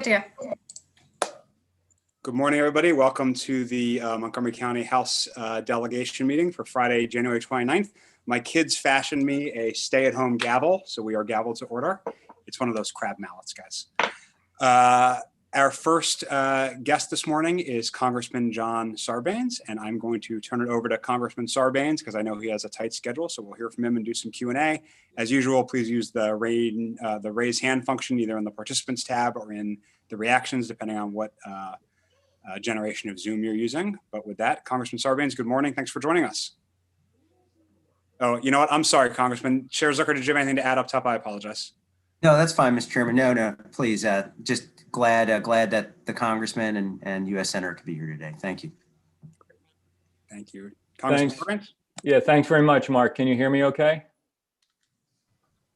you. Good morning, everybody. Welcome to the Montgomery County House delegation meeting for Friday, January 29th. My kids fashioned me a stay-at-home gavel, so we are gavel to order. It's one of those crab mallets, guys. Our first guest this morning is Congressman John Sarbanes, and I'm going to turn it over to Congressman Sarbanes because I know he has a tight schedule, so we'll hear from him and do some Q&A. As usual, please use the raise hand function either in the participants tab or in the reactions, depending on what generation of Zoom you're using. But with that, Congressman Sarbanes, good morning. Thanks for joining us. Oh, you know what? I'm sorry, Congressman. Chair Zucker, did you have anything to add up top? I apologize. No, that's fine, Mr. Chairman. No, please. Just glad that the Congressman and U.S. Senator could be here today. Thank you. Thank you. Congressman Sarbanes? Yeah, thanks very much, Mark. Can you hear me okay?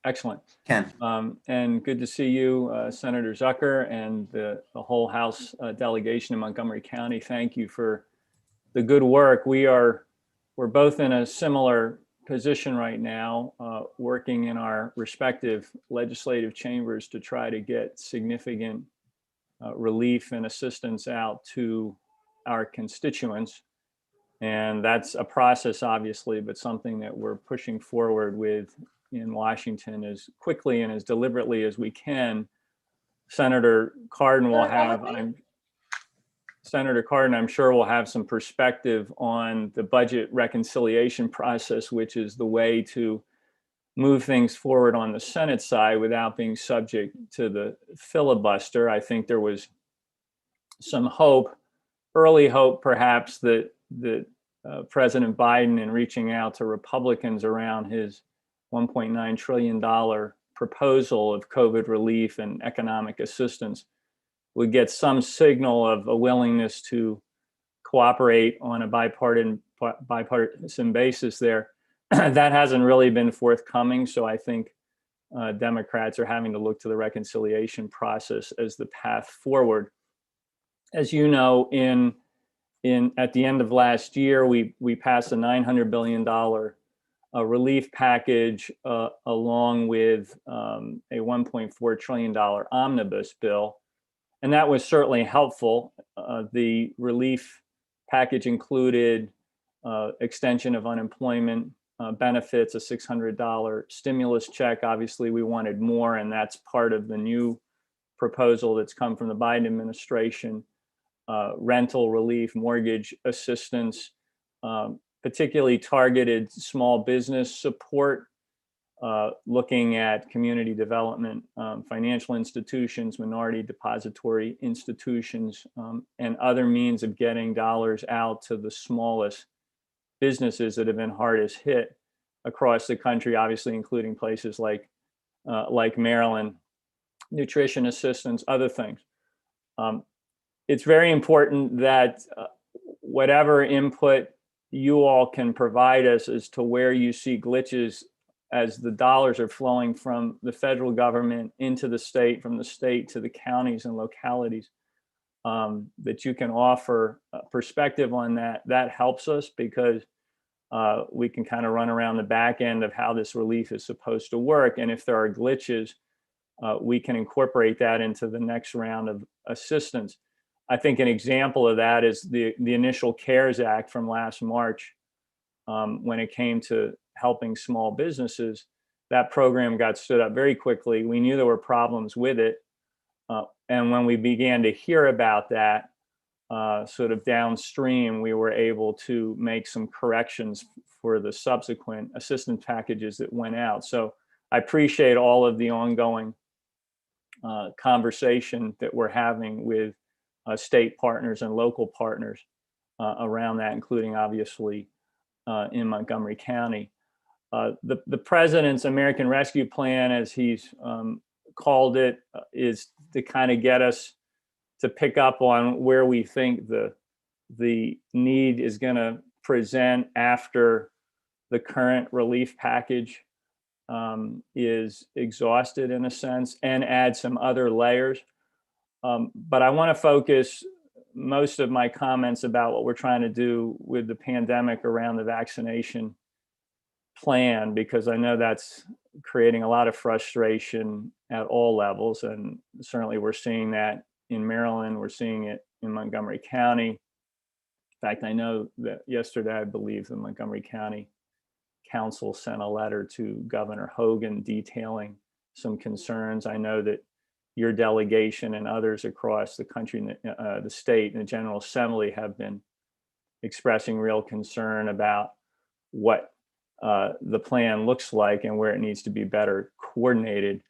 Excellent. Ken. And good to see you, Senator Zucker, and the whole House delegation in Montgomery County. Thank you for the good work. We're both in a similar position right now, working in our respective legislative chambers to try to get significant relief and assistance out to our constituents. And that's a process, obviously, but something that we're pushing forward with in Washington as quickly and as deliberately as we can. Senator Cardin, I'm sure, will have some perspective on the budget reconciliation process, which is the way to move things forward on the Senate side without being subject to the filibuster. I think there was some hope, early hope perhaps, that President Biden, in reaching out to Republicans around his $1.9 trillion proposal of COVID relief and economic assistance, would get some signal of a willingness to cooperate on a bipartisan basis there. That hasn't really been forthcoming, so I think Democrats are having to look to the reconciliation process as the path forward. As you know, at the end of last year, we passed a $900 billion relief package along with a $1.4 trillion omnibus bill. And that was certainly helpful. The relief package included extension of unemployment benefits, a $600 stimulus check. Obviously, we wanted more, and that's part of the new proposal that's come from the Biden administration. Rental relief, mortgage assistance, particularly targeted small business support, looking at community development, financial institutions, minority depository institutions, and other means of getting dollars out to the smallest businesses that have been hardest hit across the country, obviously including places like Maryland, nutrition assistance, other things. It's very important that whatever input you all can provide us as to where you see glitches as the dollars are flowing from the federal government into the state, from the state to the counties and localities, that you can offer perspective on that. That helps us because we can kind of run around the back end of how this relief is supposed to work. And if there are glitches, we can incorporate that into the next round of assistance. I think an example of that is the initial CARES Act from last March. When it came to helping small businesses, that program got stood up very quickly. We knew there were problems with it. And when we began to hear about that sort of downstream, we were able to make some corrections for the subsequent assistance packages that went out. So I appreciate all of the ongoing conversation that we're having with state partners and local partners around that, including obviously in Montgomery County. The president's American Rescue Plan, as he's called it, is to kind of get us to pick up on where we think the need is going to present after the current relief package is exhausted in a sense, and add some other layers. But I want to focus most of my comments about what we're trying to do with the pandemic around the vaccination plan, because I know that's creating a lot of frustration at all levels. And certainly we're seeing that in Maryland. We're seeing it in Montgomery County. In fact, I know that yesterday, I believe the Montgomery County Council sent a letter to Governor Hogan detailing some concerns. I know that your delegation and others across the country, the state and the General Assembly have been expressing real concern about what the plan looks like and where it needs to be better coordinated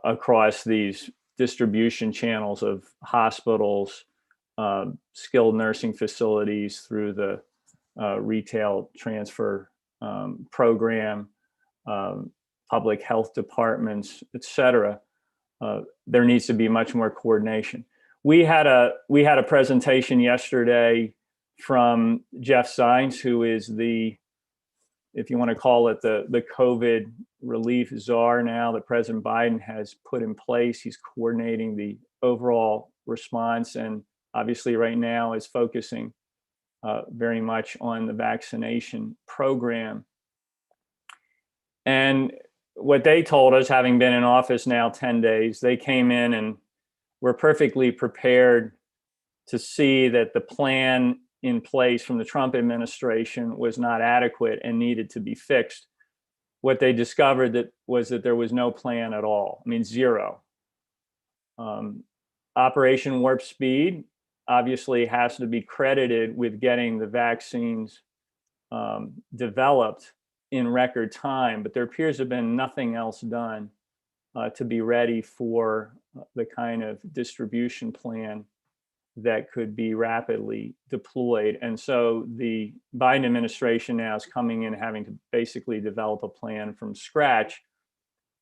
across these distribution channels of hospitals, skilled nursing facilities through the retail transfer program, public health departments, et cetera. There needs to be much more coordination. We had a presentation yesterday from Jeff Zients, who is the, if you want to call it, the COVID relief czar now that President Biden has put in place. He's coordinating the overall response, and obviously right now is focusing very much on the vaccination program. And what they told us, having been in office now 10 days, they came in and were perfectly prepared to see that the plan in place from the Trump administration was not adequate and needed to be fixed. What they discovered was that there was no plan at all. I mean, zero. Operation Warp Speed obviously has to be credited with getting the vaccines developed in record time, but there appears to have been nothing else done to be ready for the kind of distribution plan that could be rapidly deployed. And so the Biden administration now is coming in having to basically develop a plan from scratch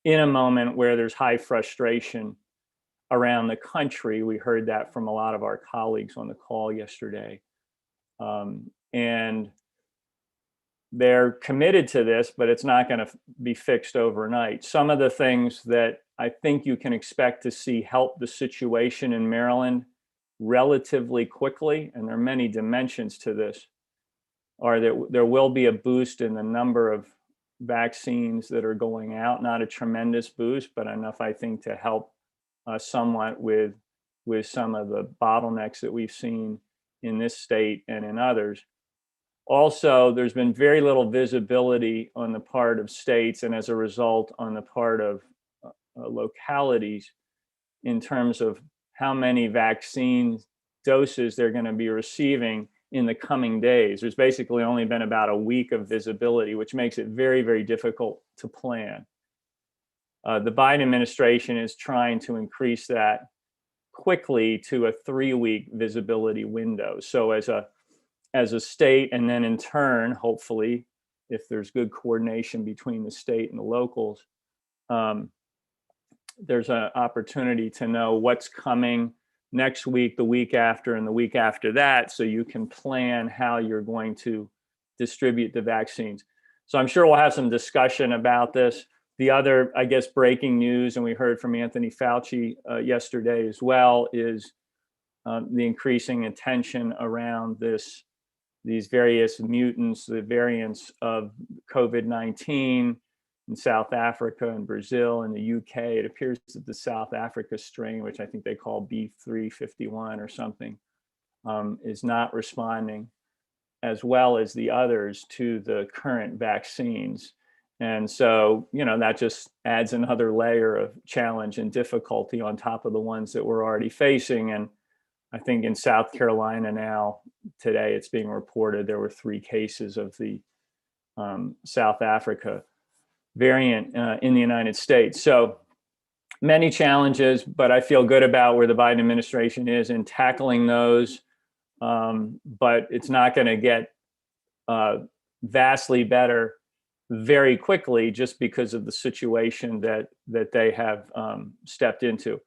in a moment where there's high frustration around the country. We heard that from a lot of our colleagues on the call yesterday. And they're committed to this, but it's not going to be fixed overnight. Some of the things that I think you can expect to see help the situation in Maryland relatively quickly, and there are many dimensions to this, are that there will be a boost in the number of vaccines that are going out, not a tremendous boost, but enough, I think, to help somewhat with some of the bottlenecks that we've seen in this state and in others. Also, there's been very little visibility on the part of states, and as a result, on the part of localities, in terms of how many vaccine doses they're going to be receiving in the coming days. There's basically only been about a week of visibility, which makes it very, very difficult to plan. The Biden administration is trying to increase that quickly to a 3-week visibility window. So as a state, and then in turn, hopefully, if there's good coordination between the state and the locals, there's an opportunity to know what's coming next week, the week after, and the week after that, so you can plan how you're going to distribute the vaccines. So I'm sure we'll have some discussion about this. The other, I guess, breaking news, and we heard from Anthony Fauci yesterday as well, is the increasing attention around these various mutants, the variants of COVID-19 in South Africa and Brazil and the UK. It appears that the South Africa strain, which I think they call B351 or something, is not responding as well as the others to the current vaccines. And so, that just adds another layer of challenge and difficulty on top of the ones that we're already facing. And I think in South Carolina now, today, it's being reported there were 3 cases of the South Africa variant in the United States. So many challenges, but I feel good about where the Biden administration is in tackling those. But it's not going to get vastly better very quickly just because of the situation that they have stepped into.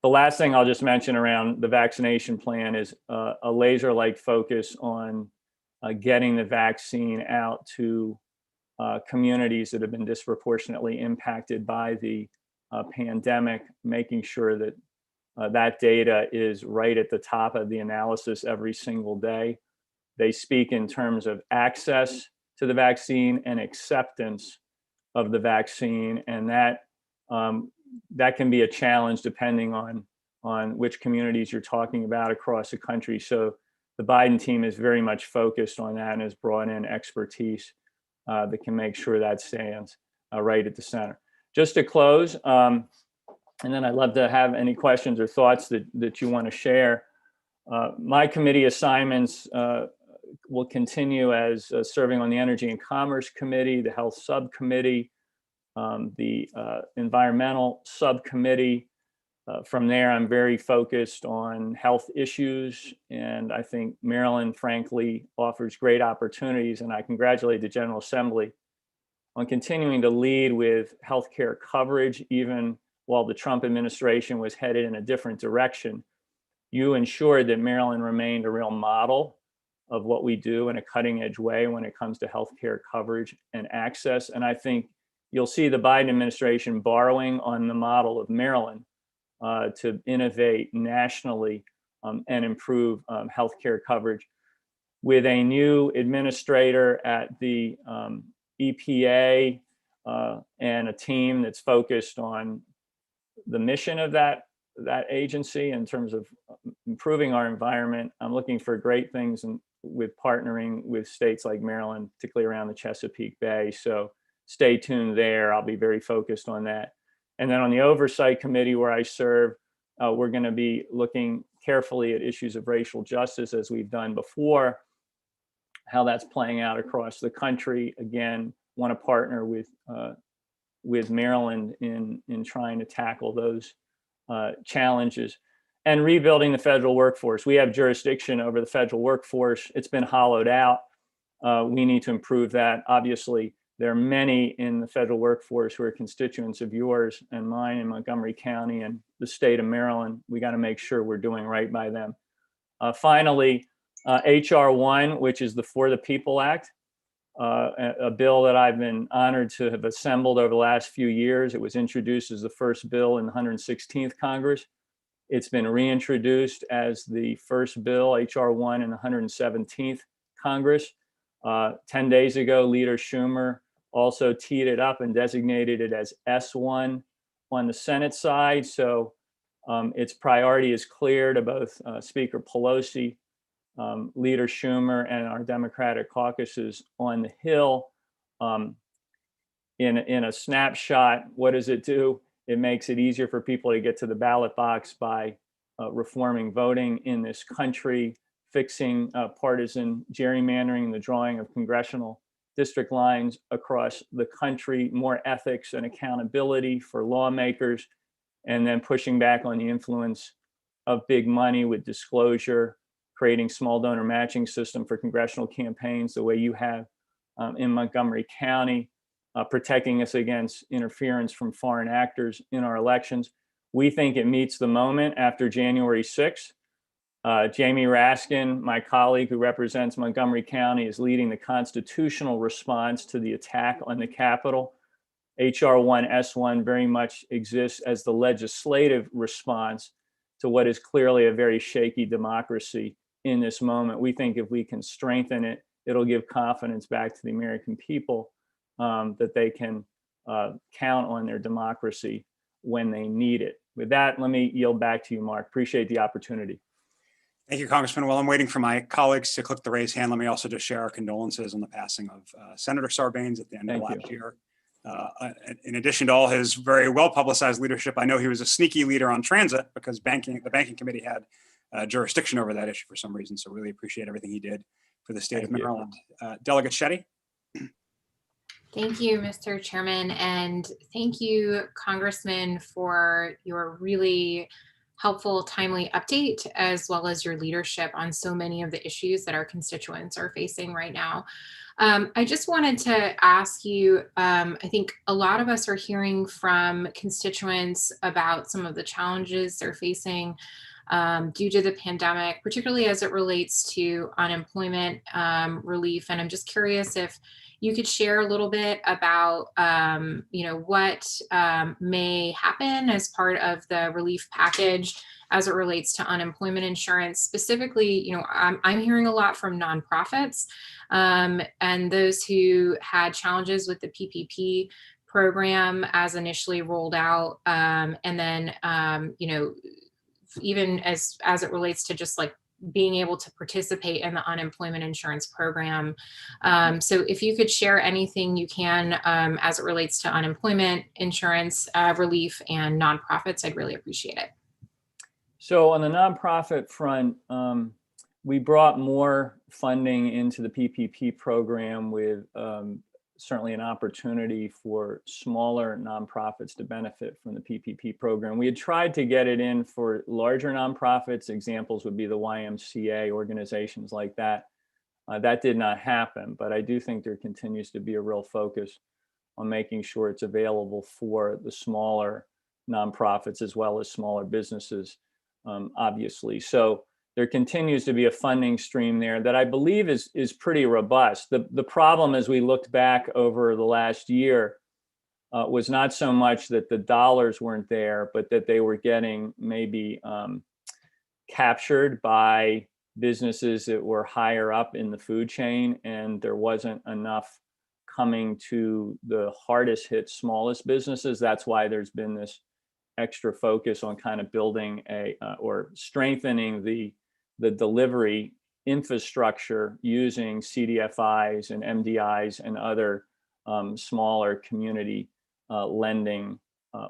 The last thing I'll just mention around the vaccination plan is a laser-like focus on getting the vaccine out to communities that have been disproportionately impacted by the pandemic, making sure that that data is right at the top of the analysis every single day. They speak in terms of access to the vaccine and acceptance of the vaccine, and that can be a challenge depending on on which communities you're talking about across the country. So the Biden team is very much focused on that and has brought in expertise that can make sure that stands right at the center. Just to close, and then I'd love to have any questions or thoughts that you want to share. My committee assignments will continue as serving on the Energy and Commerce Committee, the Health Subcommittee, the Environmental Subcommittee. From there, I'm very focused on health issues, and I think Maryland, frankly, offers great opportunities, and I congratulate the General Assembly on continuing to lead with healthcare coverage, even while the Trump administration was headed in a different direction. You ensured that Maryland remained a real model of what we do in a cutting-edge way when it comes to healthcare coverage and access, and I think you'll see the Biden administration borrowing on the model of Maryland to innovate nationally and improve healthcare coverage. With a new administrator at the EPA and a team that's focused on the mission of that agency in terms of improving our environment, I'm looking for great things with partnering with states like Maryland, particularly around the Chesapeake Bay. So stay tuned there. I'll be very focused on that. And then on the Oversight Committee where I serve, we're going to be looking carefully at issues of racial justice as we've done before, how that's playing out across the country. Again, want to partner with Maryland in trying to tackle those challenges. And rebuilding the federal workforce. We have jurisdiction over the federal workforce. It's been hollowed out. We need to improve that. Obviously, there are many in the federal workforce who are constituents of yours and mine in Montgomery County and the state of Maryland. We got to make sure we're doing right by them. Finally, HR 1, which is the For the People Act, a bill that I've been honored to have assembled over the last few years. It was introduced as the first bill in the 116th Congress. It's been reintroduced as the first bill, HR 1, in the 117th Congress. 10 days ago, Leader Schumer also teed it up and designated it as S1 on the Senate side. So its priority is clear to both Speaker Pelosi, Leader Schumer, and our Democratic caucuses on the Hill. In a snapshot, what does it do? It makes it easier for people to get to the ballot box by reforming voting in this country, fixing partisan gerrymandering, the drawing of congressional district lines across the country, more ethics and accountability for lawmakers, and then pushing back on the influence of big money with disclosure, creating small donor matching system for congressional campaigns the way you have in Montgomery County, protecting us against interference from foreign actors in our elections. We think it meets the moment after January 6th. Jamie Raskin, my colleague who represents Montgomery County, is leading the constitutional response to the attack on the Capitol. HR 1 S1 very much exists as the legislative response to what is clearly a very shaky democracy in this moment. We think if we can strengthen it, it'll give confidence back to the American people that they can count on their democracy when they need it. With that, let me yield back to you, Mark. Appreciate the opportunity. Thank you, Congressman. While I'm waiting for my colleagues to click the raise hand, let me also just share our condolences on the passing of Senator Sarbanes at the end of last year. In addition to all his very well-publicized leadership, I know he was a sneaky leader on transit because the banking committee had jurisdiction over that issue for some reason. So really appreciate everything he did for the state of Maryland. Delegate Shetty. Thank you, Mr. Chairman, and thank you, Congressman, for your really helpful, timely update, as well as your leadership on so many of the issues that our constituents are facing right now. I just wanted to ask you, I think a lot of us are hearing from constituents about some of the challenges they're facing due to the pandemic, particularly as it relates to unemployment relief. And I'm just curious if you could share a little bit about, what may happen as part of the relief package as it relates to unemployment insurance. Specifically, I'm hearing a lot from nonprofits and those who had challenges with the PPP program as initially rolled out, and then, even as it relates to just like being able to participate in the unemployment insurance program. So if you could share anything you can as it relates to unemployment insurance relief and nonprofits, I'd really appreciate it. So on the nonprofit front, we brought more funding into the PPP program with certainly an opportunity for smaller nonprofits to benefit from the PPP program. We had tried to get it in for larger nonprofits. Examples would be the YMCA, organizations like that. That did not happen, but I do think there continues to be a real focus on making sure it's available for the smaller nonprofits as well as smaller businesses, obviously. So there continues to be a funding stream there that I believe is pretty robust. The problem as we looked back over the last year was not so much that the dollars weren't there, but that they were getting maybe captured by businesses that were higher up in the food chain, and there wasn't enough coming to the hardest hit, smallest businesses. That's why there's been this extra focus on kind of building or strengthening the delivery infrastructure using CDFIs and MDIs and other smaller community lending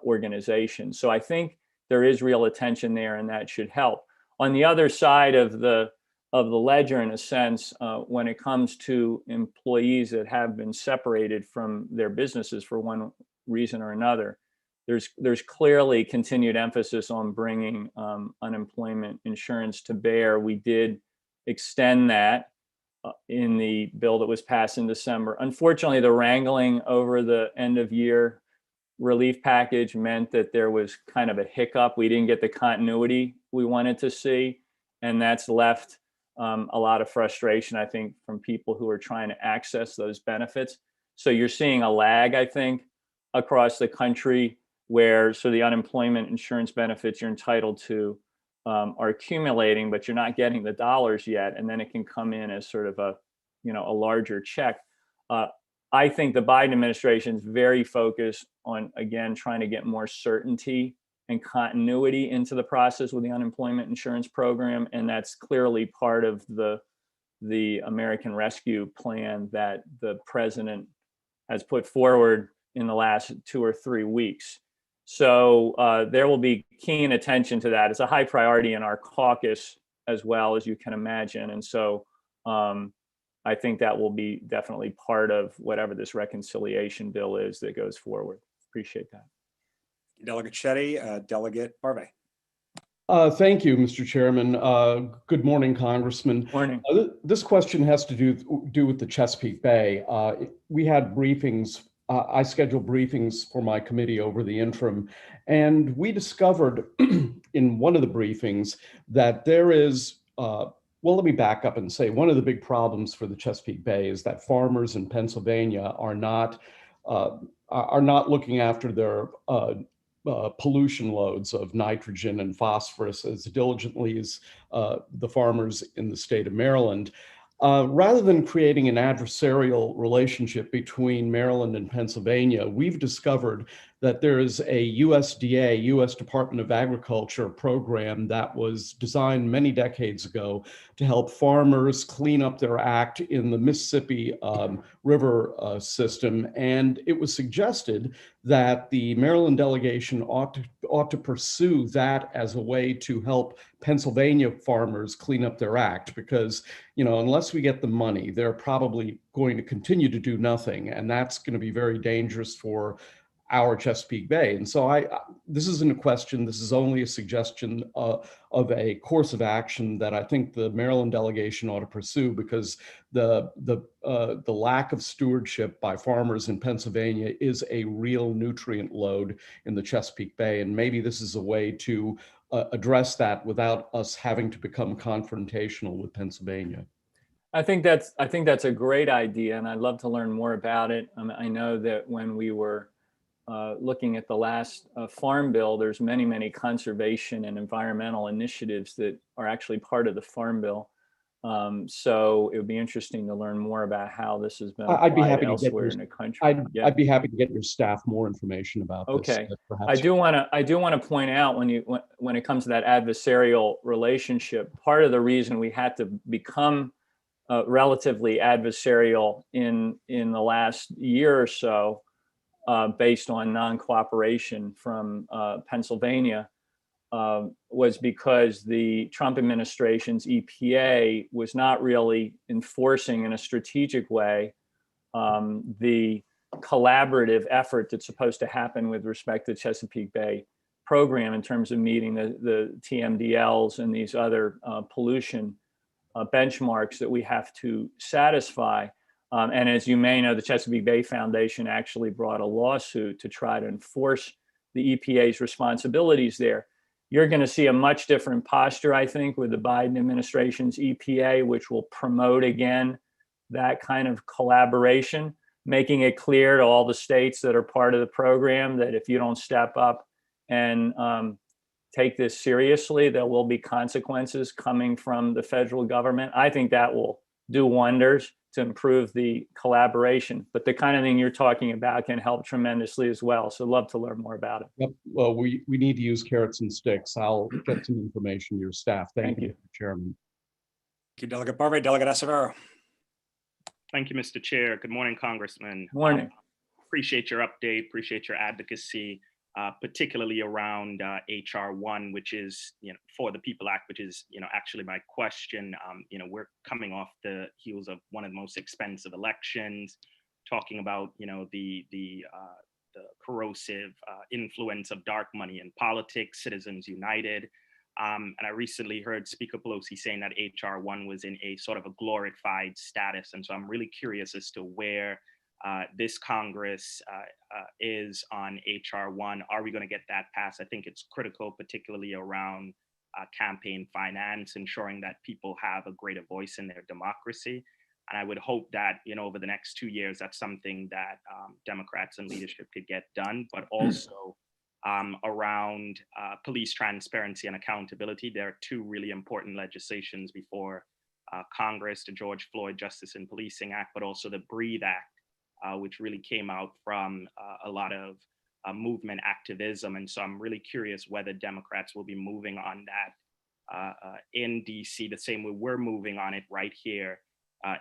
organizations. So I think there is real attention there, and that should help. On the other side of the ledger, in a sense, when it comes to employees that have been separated from their businesses for one reason or another, there's clearly continued emphasis on bringing unemployment insurance to bear. We did extend that in the bill that was passed in December. Unfortunately, the wrangling over the end of year relief package meant that there was kind of a hiccup. We didn't get the continuity we wanted to see, and that's left a lot of frustration, I think, from people who are trying to access those benefits. So you're seeing a lag, I think, across the country where the unemployment insurance benefits you're entitled to are accumulating, but you're not getting the dollars yet, and then it can come in as sort of a larger check. I think the Biden administration is very focused on, again, trying to get more certainty and continuity into the process with the unemployment insurance program, and that's clearly part of the American Rescue Plan that the president has put forward in the last 2 or 3 weeks. So there will be keen attention to that. It's a high priority in our caucus as well, as you can imagine. And so I think that will be definitely part of whatever this reconciliation bill is that goes forward. Appreciate that. Delegate Shetty, Delegate Barve. Thank you, Mr. Chairman. Good morning, Congressman. Morning. This question has to do with the Chesapeake Bay. We had briefings. I scheduled briefings for my committee over the interim, and we discovered in one of the briefings that there is, well, let me back up and say one of the big problems for the Chesapeake Bay is that farmers in Pennsylvania are not looking after their pollution loads of nitrogen and phosphorus as diligently as the farmers in the state of Maryland. Rather than creating an adversarial relationship between Maryland and Pennsylvania, we've discovered that there is a USDA, U.S. Department of Agriculture program that was designed many decades ago to help farmers clean up their act in the Mississippi River system. And it was suggested that the Maryland delegation ought to pursue that as a way to help Pennsylvania farmers clean up their act, because, unless we get the money, they're probably going to continue to do nothing. And that's going to be very dangerous for our Chesapeake Bay. And so this isn't a question, this is only a suggestion of a course of action that I think the Maryland delegation ought to pursue, because the lack of stewardship by farmers in Pennsylvania is a real nutrient load in the Chesapeake Bay. And maybe this is a way to address that without us having to become confrontational with Pennsylvania. I think that's a great idea, and I'd love to learn more about it. I know that when we were looking at the last farm bill, there's many conservation and environmental initiatives that are actually part of the farm bill So it would be interesting to learn more about how this has been I'd be applied happy to get elsewhere your, in the country. I'd, Yeah. I'd be happy to get your staff more information about this. Okay. Perhaps. I do want to point out when it comes to that adversarial relationship, part of the reason we had to become relatively adversarial in the last year or so, based on non-cooperation from Pennsylvania, was because the Trump administration's EPA was not really enforcing in a strategic way the collaborative effort that's supposed to happen with respect to Chesapeake Bay program in terms of meeting the TMDLs and these other pollution benchmarks that we have to satisfy. And as you may know, the Chesapeake Bay Foundation actually brought a lawsuit to try to enforce the EPA's responsibilities there. You're going to see a much different posture, I think, with the Biden administration's EPA, which will promote again that kind of collaboration, making it clear to all the states that are part of the program that if you don't step up and take this seriously, there will be consequences coming from the federal government. I think that will do wonders to improve the collaboration. But the kind of thing you're talking about can help tremendously as well. So love to learn more about it. Yep. Well, we need to use carrots and sticks. I'll get some information to your staff. Thank you, Mr. Chairman. Thank you, Delegate Barbie. Delegate Acevedo. Thank you, Mr. Chair. Good morning, Congressman. Morning. Appreciate your update, appreciate your advocacy, particularly around HR 1, which is, for the People Act, which is, actually my question. We're coming off the heels of one of the most expensive elections, talking about, the corrosive influence of dark money in politics, Citizens United. And I recently heard Speaker Pelosi saying that HR 1 was in a sort of a glorified status. And so I'm really curious as to where this Congress is on HR 1. Are we going to get that passed? I think it's critical, particularly around campaign finance, ensuring that people have a greater voice in their democracy. And I would hope that, over the next 2 years, that's something that Democrats and leadership could get done, but also around police transparency and accountability. There are two really important legislations before Congress, the George Floyd Justice in Policing Act, but also the Breathe Act, which really came out from a lot of movement activism. And so I'm really curious whether Democrats will be moving on that in DC, the same way we're moving on it right here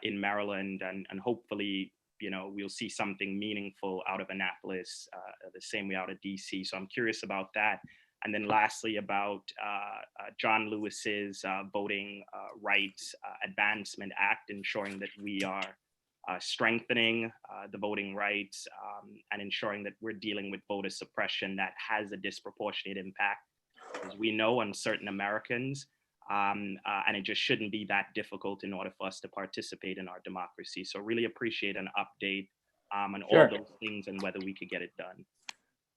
in Maryland, and hopefully, we'll see something meaningful out of Annapolis, the same way out of DC. So I'm curious about that. And then lastly, about John Lewis's Voting Rights Advancement Act, ensuring that we are strengthening the voting rights and ensuring that we're dealing with voter suppression that has a disproportionate impact, as we know, on certain Americans. And it just shouldn't be that difficult in order for us to participate in our democracy. So really appreciate an update on all those things and whether we could get it done.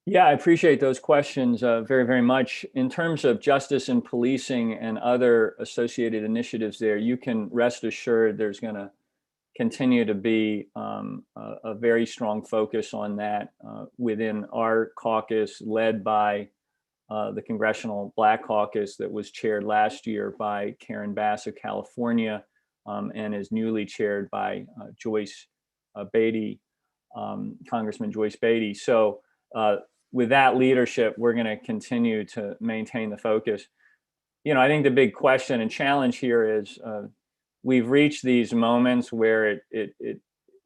Yeah, I appreciate those questions very, very much. In terms of justice and policing and other associated initiatives there, you can rest assured there's going to continue to be a very strong focus on that within our caucus, led by the Congressional Black Caucus that was chaired last year by Karen Bass of California and is newly chaired by Joyce Beatty, Congressman Joyce Beatty. So with that leadership, we're going to continue to maintain the focus. I think the big question and challenge here is we've reached these moments where it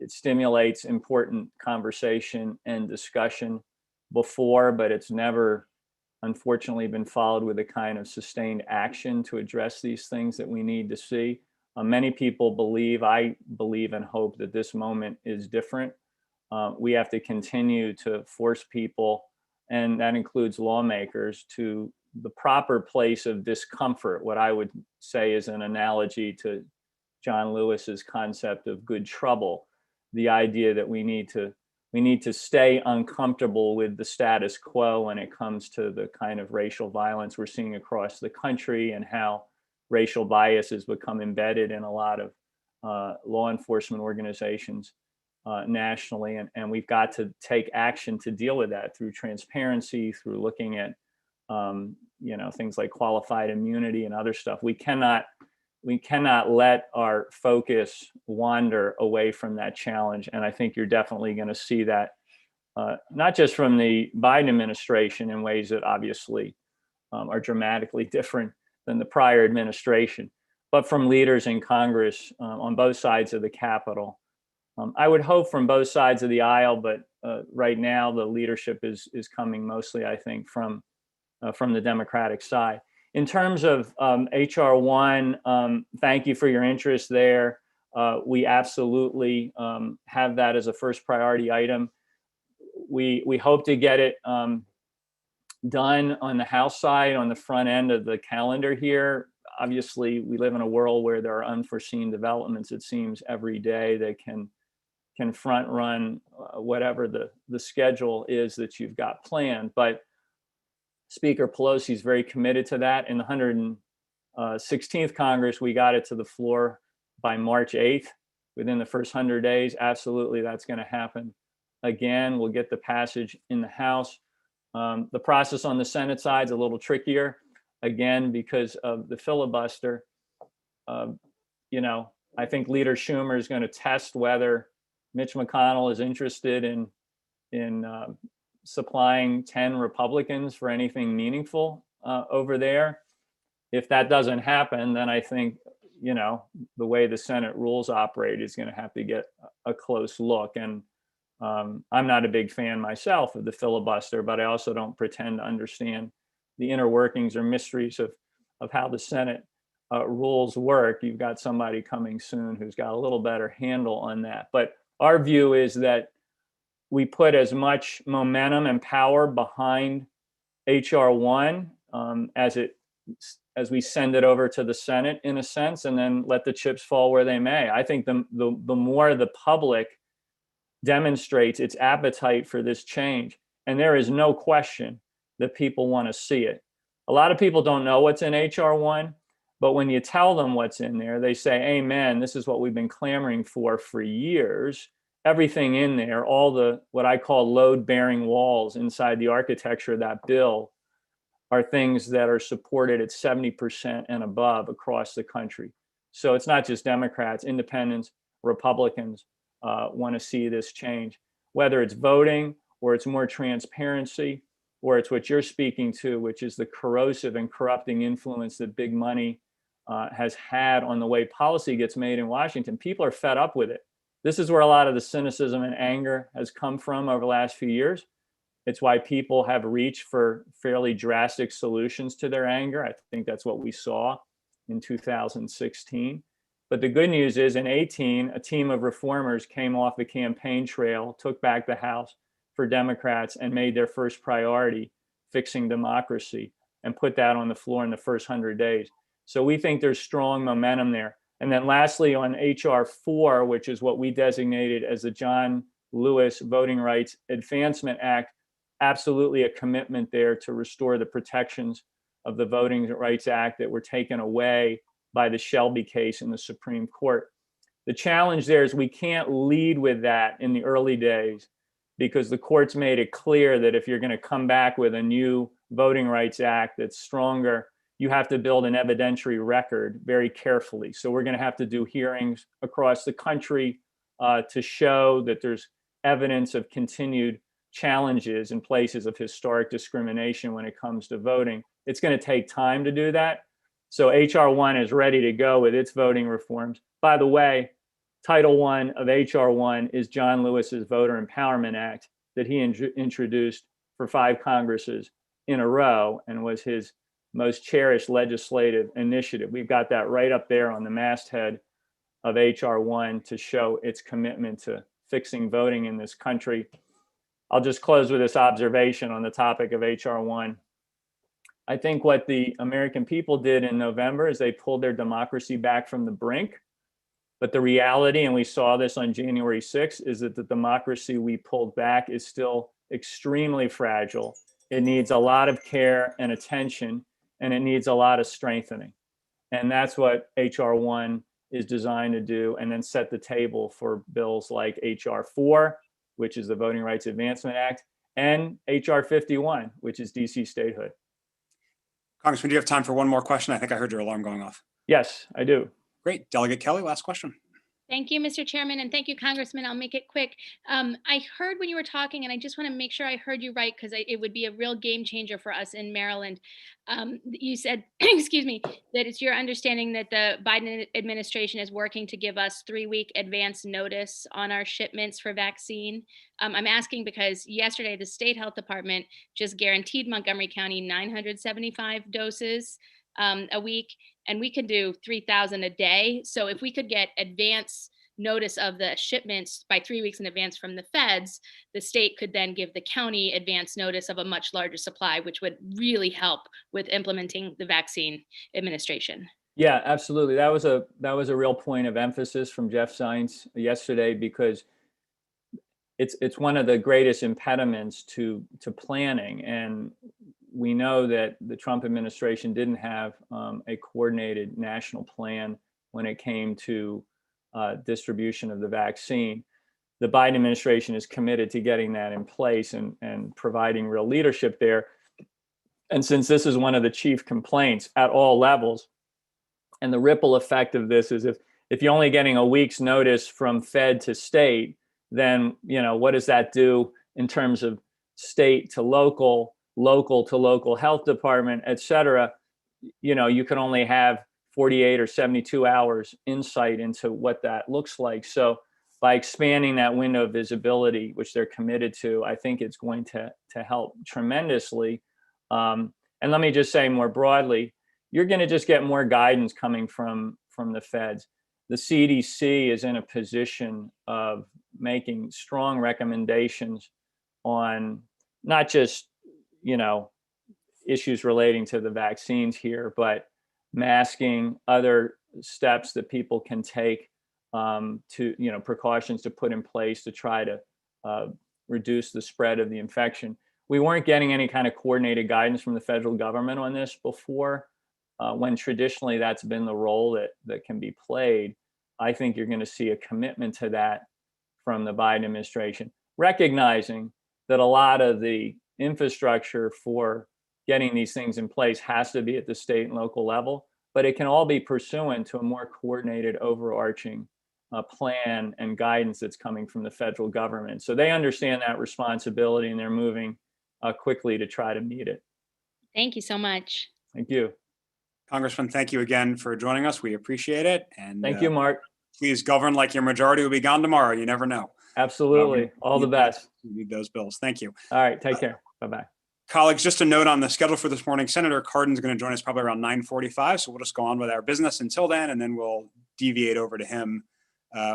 stimulates important conversation and discussion before, but it's never unfortunately been followed with a kind of sustained action to address these things that we need to see. Many people believe, I believe and hope that this moment is different. We have to continue to force people, and that includes lawmakers, to the proper place of discomfort, what I would say is an analogy to John Lewis's concept of good trouble, the idea that we need to stay uncomfortable with the status quo when it comes to the kind of racial violence we're seeing across the country and how racial bias has become embedded in a lot of law enforcement organizations nationally. And we've got to take action to deal with that through transparency, through looking at things like qualified immunity and other stuff. We cannot we cannot let our focus wander away from that challenge. And I think you're definitely going to see that, not just from the Biden administration in ways that obviously are dramatically different than the prior administration, but from leaders in Congress on both sides of the Capitol. I would hope from both sides of the aisle, but right now the leadership is coming mostly, I think, from the Democratic side. In terms of HR 1, thank you for your interest there. We absolutely have that as a first priority item. We hope to get it done on the House side on the front end of the calendar here. Obviously, we live in a world where there are unforeseen developments, it seems, every day that can front run whatever the schedule is that you've got planned. But Speaker Pelosi is very committed to that. In the 116th Congress, we got it to the floor by March 8th, within the first 100 days. Absolutely, that's going to happen again. We'll get the passage in the House. The process on the Senate side is a little trickier, again, because of the filibuster. I think Leader Schumer is going to test whether Mitch McConnell is interested in supplying 10 Republicans for anything meaningful over there. If that doesn't happen, then I think, the way the Senate rules operate is going to have to get a close look. And I'm not a big fan myself of the filibuster, but I also don't pretend to understand the inner workings or mysteries of how the Senate rules work. You've got somebody coming soon who's got a little better handle on that. But our view is that we put as much momentum and power behind HR 1 as we send it over to the Senate, in a sense, and then let the chips fall where they may. I think the more the public demonstrates its appetite for this change, and there is no question that people want to see it. A lot of people don't know what's in HR 1, but when you tell them what's in there, they say, amen, this is what we've been clamoring for years. Everything in there, all the what I call load-bearing walls inside the architecture of that bill, are things that are supported at 70% and above across the country. So it's not just Democrats, independents, Republicans want to see this change, whether it's voting or it's more transparency, or it's what you're speaking to, which is the corrosive and corrupting influence that big money has had on the way policy gets made in Washington. People are fed up with it. This is where a lot of the cynicism and anger has come from over the last few years. It's why people have reached for fairly drastic solutions to their anger. I think that's what we saw in 2016. But the good news is in 2018, a team of reformers came off the campaign trail, took back the House for Democrats, and made their first priority fixing democracy, and put that on the floor in the first 100 days. So we think there's strong momentum there. And then lastly, on HR 4, which is what we designated as the John Lewis Voting Rights Advancement Act, absolutely a commitment there to restore the protections of the Voting Rights Act that were taken away by the Shelby case in the Supreme Court. The challenge there is we can't lead with that in the early days, because the courts made it clear that if you're going to come back with a new Voting Rights Act that's stronger, you have to build an evidentiary record very carefully. So we're going to have to do hearings across the country to show that there's evidence of continued challenges in places of historic discrimination when it comes to voting. It's going to take time to do that. So HR 1 is ready to go with its voting reforms. By the way, Title 1 of HR 1 is John Lewis's Voter Empowerment Act that he introduced for 5 Congresses in a row, and was his most cherished legislative initiative. We've got that right up there on the masthead of HR 1 to show its commitment to fixing voting in this country. I'll just close with this observation on the topic of HR 1. I think what the American people did in November is they pulled their democracy back from the brink. But the reality, and we saw this on January 6th, is that the democracy we pulled back is still extremely fragile. It needs a lot of care and attention, and it needs a lot of strengthening. And that's what HR 1 is designed to do, and then set the table for bills like HR 4, which is the Voting Rights Advancement Act, and HR 51, which is DC statehood. Congressman, do you have time for one more question? I think I heard your alarm going off. Yes, I do. Great. Delegate Kelly, last question. Thank you, Mr. Chairman, and thank you, Congressman. I'll make it quick. I heard when you were talking, and I just want to make sure I heard you right, because it would be a real game changer for us in Maryland. You said, excuse me, that it's your understanding that the Biden administration is working to give us 3-week advance notice on our shipments for vaccine. I'm asking because yesterday the state health department just guaranteed Montgomery County 975 doses a week, and we could do 3,000 a day. So if we could get advance notice of the shipments by 3 weeks in advance from the feds, the state could then give the county advance notice of a much larger supply, which would really help with implementing the vaccine administration. Yeah, absolutely. That was a real point of emphasis from Jeff Zients yesterday, because it's one of the greatest impediments to planning. And we know that the Trump administration didn't have a coordinated national plan when it came to distribution of the vaccine. The Biden administration is committed to getting that in place and providing real leadership there. And since this is one of the chief complaints at all levels, and the ripple effect of this is if you're only getting a week's notice from Fed to state, then what does that do in terms of state to local to local health department, et cetera? You can only have 48 or 72 hours insight into what that looks like. So by expanding that window of visibility, which they're committed to, I think it's going to help tremendously. And let me just say more broadly, you're going to just get more guidance coming from the feds. The CDC is in a position of making strong recommendations on not just issues relating to the vaccines here, but masking, other steps that people can take to precautions to put in place to try to reduce the spread of the infection. We weren't getting any kind of coordinated guidance from the federal government on this before, when traditionally that's been the role that can be played. I think you're going to see a commitment to that from the Biden administration, recognizing that a lot of the infrastructure for getting these things in place has to be at the state and local level, but it can all be pursuant to a more coordinated, overarching plan and guidance that's coming from the federal government. So they understand that responsibility, and they're moving quickly to try to meet it. Thank you so much. Thank you. Congressman, thank you again for joining us. We appreciate it. And Thank you, Mark. Please govern like your majority will be gone tomorrow. You never know. Absolutely. All the best. We need those bills. Thank you. All right. Take care. Bye-bye. Colleagues, just a note on the schedule for this morning. Senator Cardin's going to join us probably around 9:45. So we'll just go on with our business until then, and then we'll deviate over to him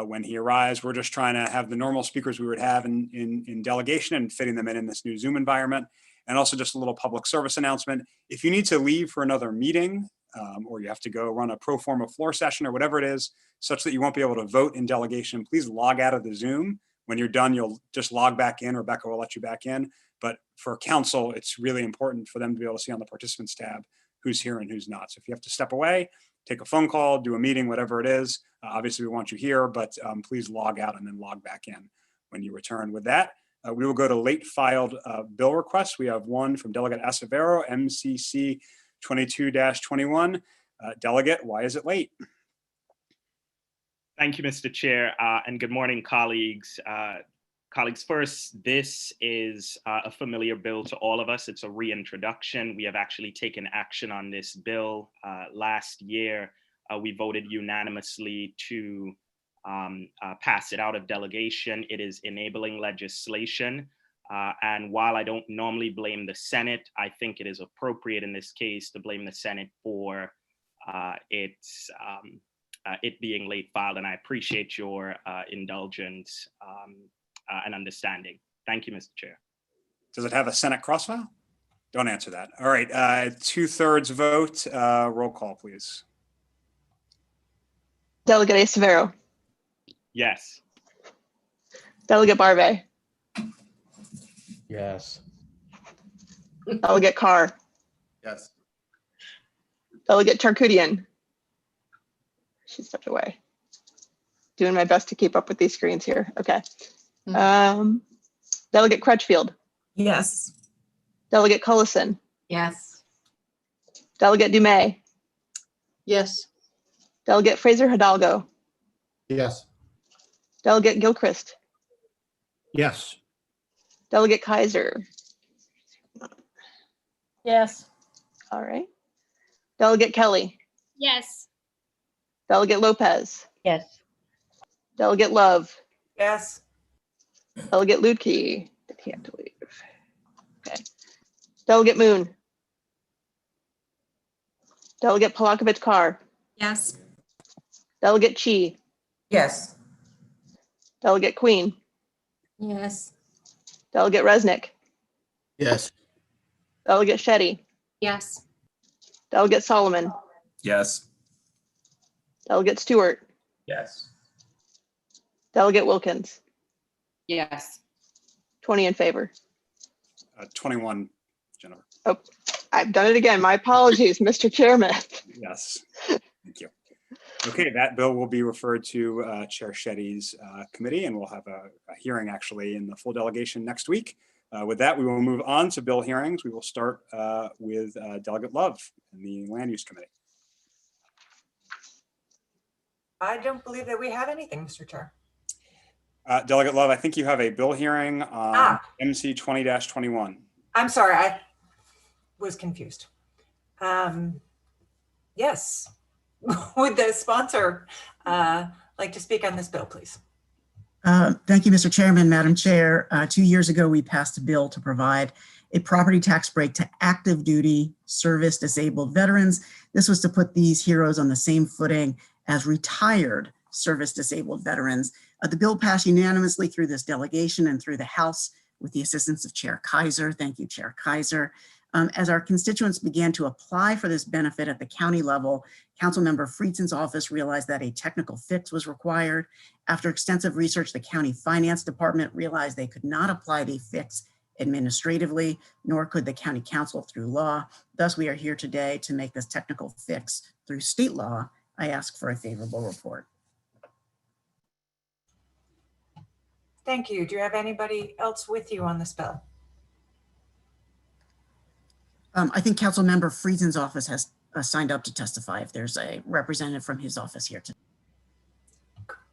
when he arrives. We're just trying to have the normal speakers we would have in delegation and fitting them in this new Zoom environment. And also just a little public service announcement. If you need to leave for another meeting, or you have to go run a pro forma floor session or whatever it is, such that you won't be able to vote in delegation, please log out of the Zoom. When you're done, you'll just log back in, or Becca will let you back in. But for council, it's really important for them to be able to see on the participants tab who's here and who's not. So if you have to step away, take a phone call, do a meeting, whatever it is, obviously we want you here, but please log out and then log back in when you return. With that, we will go to late filed bill requests. We have one from Delegate Acevero, MCC 22-21. Delegate, why is it late? Thank you, Mr. Chair, and good morning, colleagues. Colleagues, first, this is a familiar bill to all of us. It's a reintroduction. We have actually taken action on this bill last year. We voted unanimously to pass it out of delegation. It is enabling legislation. And while I don't normally blame the Senate, I think it is appropriate in this case to blame the Senate for it being late filed. And I appreciate your indulgence and understanding. Thank you, Mr. Chair. Does it have a Senate crossfile? Don't answer that. All right, 2/3 vote. Roll call, please. Delegate Acevero. Yes. Delegate Barbe. Yes. Delegate Carr. Yes. Delegate Charkudian. She stepped away. Doing my best to keep up with these screens here. Okay. Delegate Crutchfield. Yes. Delegate Cullison. Yes. Delegate Dumais, Yes. Delegate Fraser Hidalgo, Yes. Delegate Gilchrist, Yes. Delegate Kaiser. Yes. All right. Delegate Kelly, Yes. Delegate Lopez, Yes. Delegate Love, Yes. Delegate Lutke. He had to leave. Okay. Delegate Moon, Delegate Palakovich Carr, Yes. Delegate Chi, Yes. Delegate Queen, Yes. Delegate Resnick, Yes. Delegate Shetty, Yes. Delegate Solomon, Yes. Delegate Stewart, Yes. Delegate Wilkins. Yes. 20 in favor. 21, Jennifer. Oh, I've done it again. My apologies, Mr. Chairman. Yes. Thank you. Okay, that bill will be referred to Chair Shetty's committee, and we'll have a hearing actually in the full delegation next week. With that, we will move on to bill hearings. We will start with Delegate Love in the Land Use Committee. I don't believe that we have anything, Mr. Chair. Delegate Love, I think you have a bill hearing on MC 20-21. I'm sorry, I was confused. Yes. Would the sponsor like to speak on this bill, please? Thank you, Mr. Chairman, Madam Chair. 2 years ago, we passed a bill to provide a property tax break to active duty service disabled veterans. This was to put these heroes on the same footing as retired service disabled veterans. The bill passed unanimously through this delegation and through the House with the assistance of Chair Kaiser. Thank you, Chair Kaiser. As our constituents began to apply for this benefit at the county level, Councilmember Friedson's office realized that a technical fix was required. After extensive research, the county finance department realized they could not apply the fix administratively, nor could the county council through law. Thus, we are here today to make this technical fix through state law. I ask for a favorable report. Thank you. Do you have anybody else with you on this bill? I think Councilmember Friedson's office has signed up to testify if there's a representative from his office here today.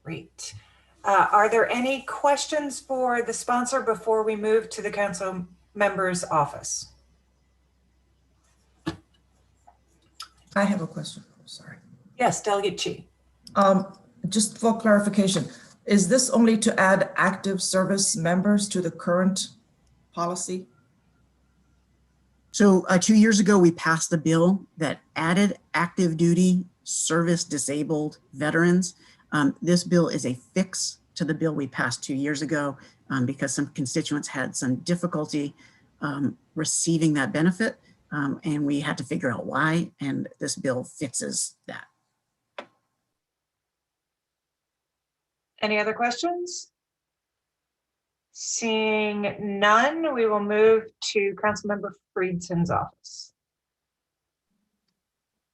Great. Are there any questions for the sponsor before we move to the council member's office? I have a question. Sorry. Yes, Delegate Chi. Just for clarification, is this only to add active service members to the current policy? So 2 years ago, we passed a bill that added active duty service disabled veterans. This bill is a fix to the bill we passed 2 years ago because some constituents had some difficulty receiving that benefit, and we had to figure out why, and this bill fixes that. Any other questions? Seeing none, we will move to Councilmember Friedson's office.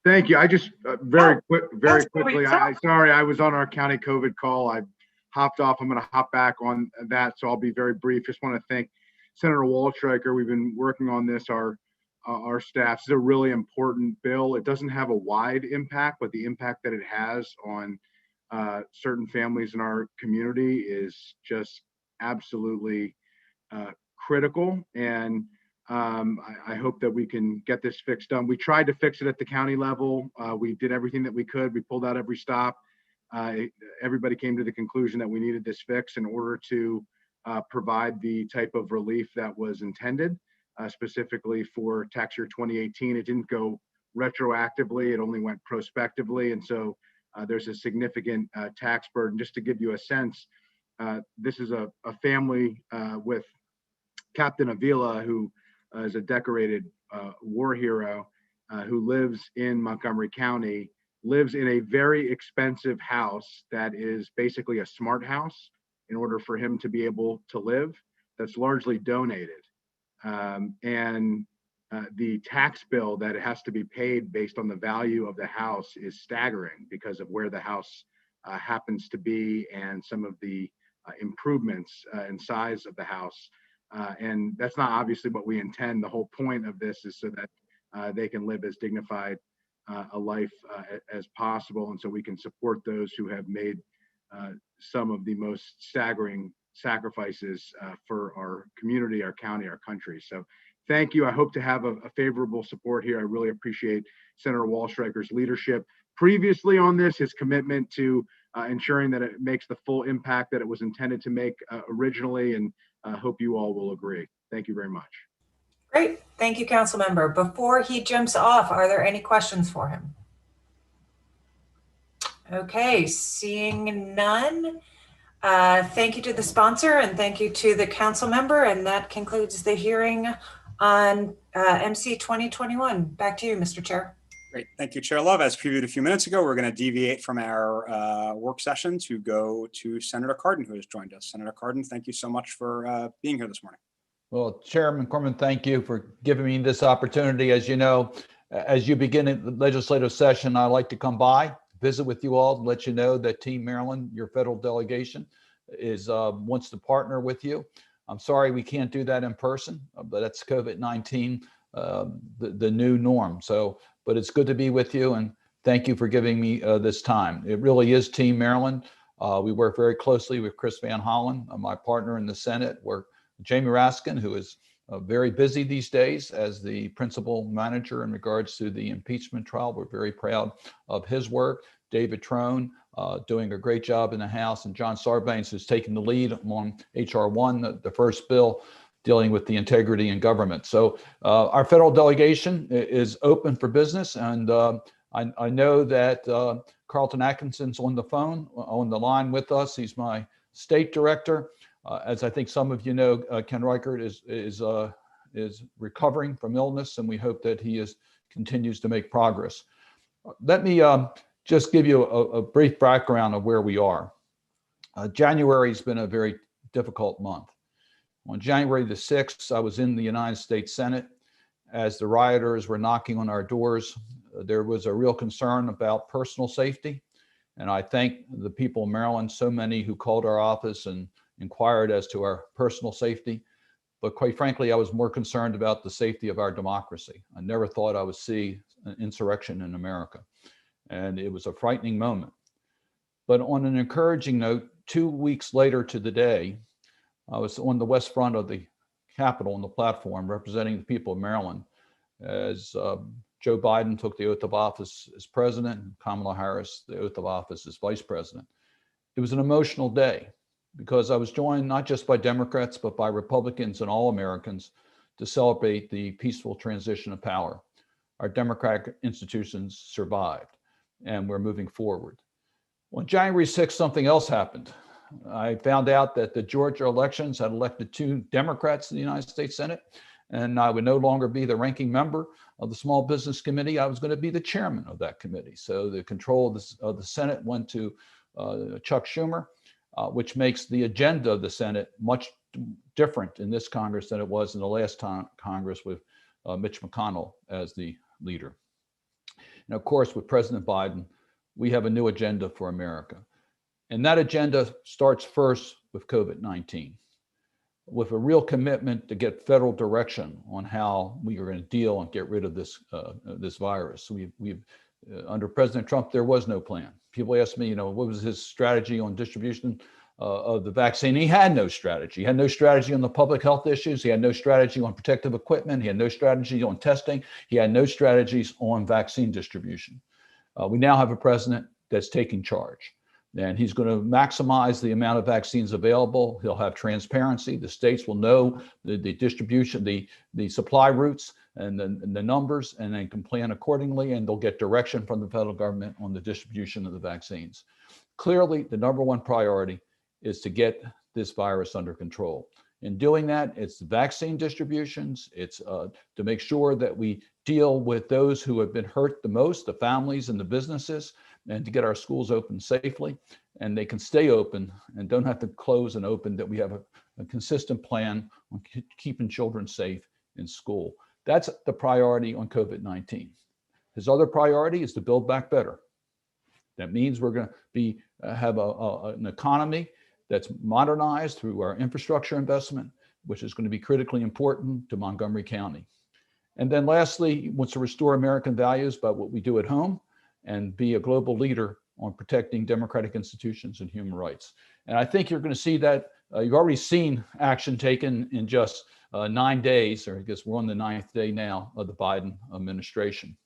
Thank you. I just very that's quickly. Sorry, I was on our county COVID call. I hopped off. I'm going to hop back on that, so I'll be very brief. Just want to thank Senator Waldstreicher. We've been working on this. Our staff. This is a really important bill. It doesn't have a wide impact, but the impact that it has on certain families in our community is just absolutely critical. And I hope that we can get this fix done. We tried to fix it at the county level. We did everything that we could. We pulled out every stop. Everybody came to the conclusion that we needed this fix in order to provide the type of relief that was intended, specifically for tax year 2018. It didn't go retroactively. It only went prospectively. And so there's a significant tax burden. Just to give you a sense, this is a family with Captain Avila, who is a decorated war hero who lives in Montgomery County, lives in a very expensive house that is basically a smart house in order for him to be able to live, that's largely donated. The tax bill that has to be paid based on the value of the house is staggering because of where the house happens to be and some of the improvements and size of the house. And that's not obviously what we intend. The whole point of this is so that they can live as dignified a life as possible. And so we can support those who have made some of the most staggering sacrifices for our community, our county, our country. So thank you. I hope to have a favorable support here. I really appreciate Senator Wallstreicher's leadership previously on this, his commitment to ensuring that it makes the full impact that it was intended to make originally, and hope you all will agree. Thank you very much. Great. Thank you, Council Member. Before he jumps off, are there any questions for him? Okay, seeing none. Thank you to the sponsor and thank you to the council member. And that concludes the hearing on MC 2021. Back to you, Mr. Chair. Great. Thank you, Chair Love. As previewed a few minutes ago, we're going to deviate from our work session to go to Senator Cardin, who has joined us. Senator Cardin, thank you so much for being here this morning. Well, Chairman Corman, thank you for giving me this opportunity. As you know, as you begin the legislative session, I like to come by, visit with you all, let you know that Team Maryland, your federal delegation, is wants to partner with you. I'm sorry we can't do that in person, but that's COVID-19, the new norm. So, but it's good to be with you, and thank you for giving me this time. It really is Team Maryland. We work very closely with Chris Van Hollen, my partner in the Senate. We're Jamie Raskin, who is very busy these days as the principal manager in regards to the impeachment trial. We're very proud of his work. David Trone doing a great job in the House, and John Sarbanes, who's taking the lead on HR 1, the first bill dealing with the integrity in government. So our federal delegation is open for business, and I know that Carlton Atkinson's on the line with us. He's my state director. As I think some of you know, Ken Reichert is recovering from illness, and we hope that he continues to make progress. Let me just give you a brief background of where we are. January has been a very difficult month. On January the 6th, I was in the United States Senate. As the rioters were knocking on our doors, there was a real concern about personal safety. And I thank the people of Maryland, so many who called our office and inquired as to our personal safety. But quite frankly, I was more concerned about the safety of our democracy. I never thought I would see an insurrection in America. And it was a frightening moment. But on an encouraging note, 2 weeks later to the day, I was on the west front of the Capitol on the platform representing the people of Maryland as Joe Biden took the oath of office as president and Kamala Harris the oath of office as vice president. It was an emotional day because I was joined not just by Democrats, but by Republicans and all Americans to celebrate the peaceful transition of power. Our democratic institutions survived, and we're moving forward. On January 6th, something else happened. I found out that the Georgia elections had elected 2 Democrats in the United States Senate, and I would no longer be the ranking member of the Small Business Committee. I was going to be the chairman of that committee. So the control of the Senate went to Chuck Schumer, which makes the agenda of the Senate much different in this Congress than it was in the last Congress with Mitch McConnell as the leader. And of course, with President Biden, we have a new agenda for America. And that agenda starts first with COVID-19, with a real commitment to get federal direction on how we are going to deal and get rid of this virus. Under President Trump, there was no plan. People ask me, what was his strategy on distribution of the vaccine? He had no strategy. He had no strategy on the public health issues. He had no strategy on protective equipment. He had no strategy on testing. He had no strategies on vaccine distribution. We now have a president that's taking charge. And he's going to maximize the amount of vaccines available. He'll have transparency. The states will know the distribution, the supply routes and the numbers, and then can plan accordingly, and they'll get direction from the federal government on the distribution of the vaccines. Clearly, the number one priority is to get this virus under control. In doing that, it's the vaccine distributions. It's to make sure that we deal with those who have been hurt the most, the families and the businesses, and to get our schools open safely, and they can stay open and don't have to close and open, that we have a consistent plan on keeping children safe in school. That's the priority on COVID-19. His other priority is to build back better. That means we're going to have an economy that's modernized through our infrastructure investment, which is going to be critically important to Montgomery County. And then lastly, he wants to restore American values by what we do at home and be a global leader on protecting democratic institutions and human rights. And I think you're going to see that you've already seen action taken in just 9 days, or I guess we're on the 9th day now of the Biden administration.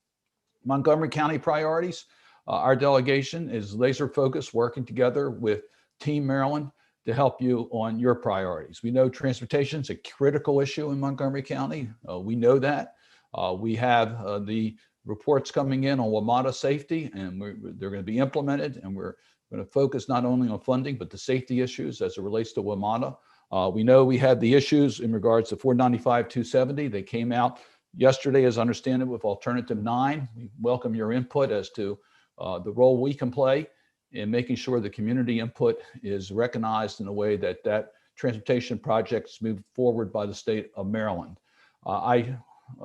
Montgomery County priorities. Our delegation is laser focused, working together with Team Maryland to help you on your priorities. We know transportation is a critical issue in Montgomery County. We know that. We have the reports coming in on WMATA safety, and they're going to be implemented, and we're going to focus not only on funding, but the safety issues as it relates to WMATA. We know we had the issues in regards to 495-270. They came out yesterday, as I understand it, with Alternative 9. We welcome your input as to the role we can play in making sure the community input is recognized in a way that that transportation projects move forward by the state of Maryland. I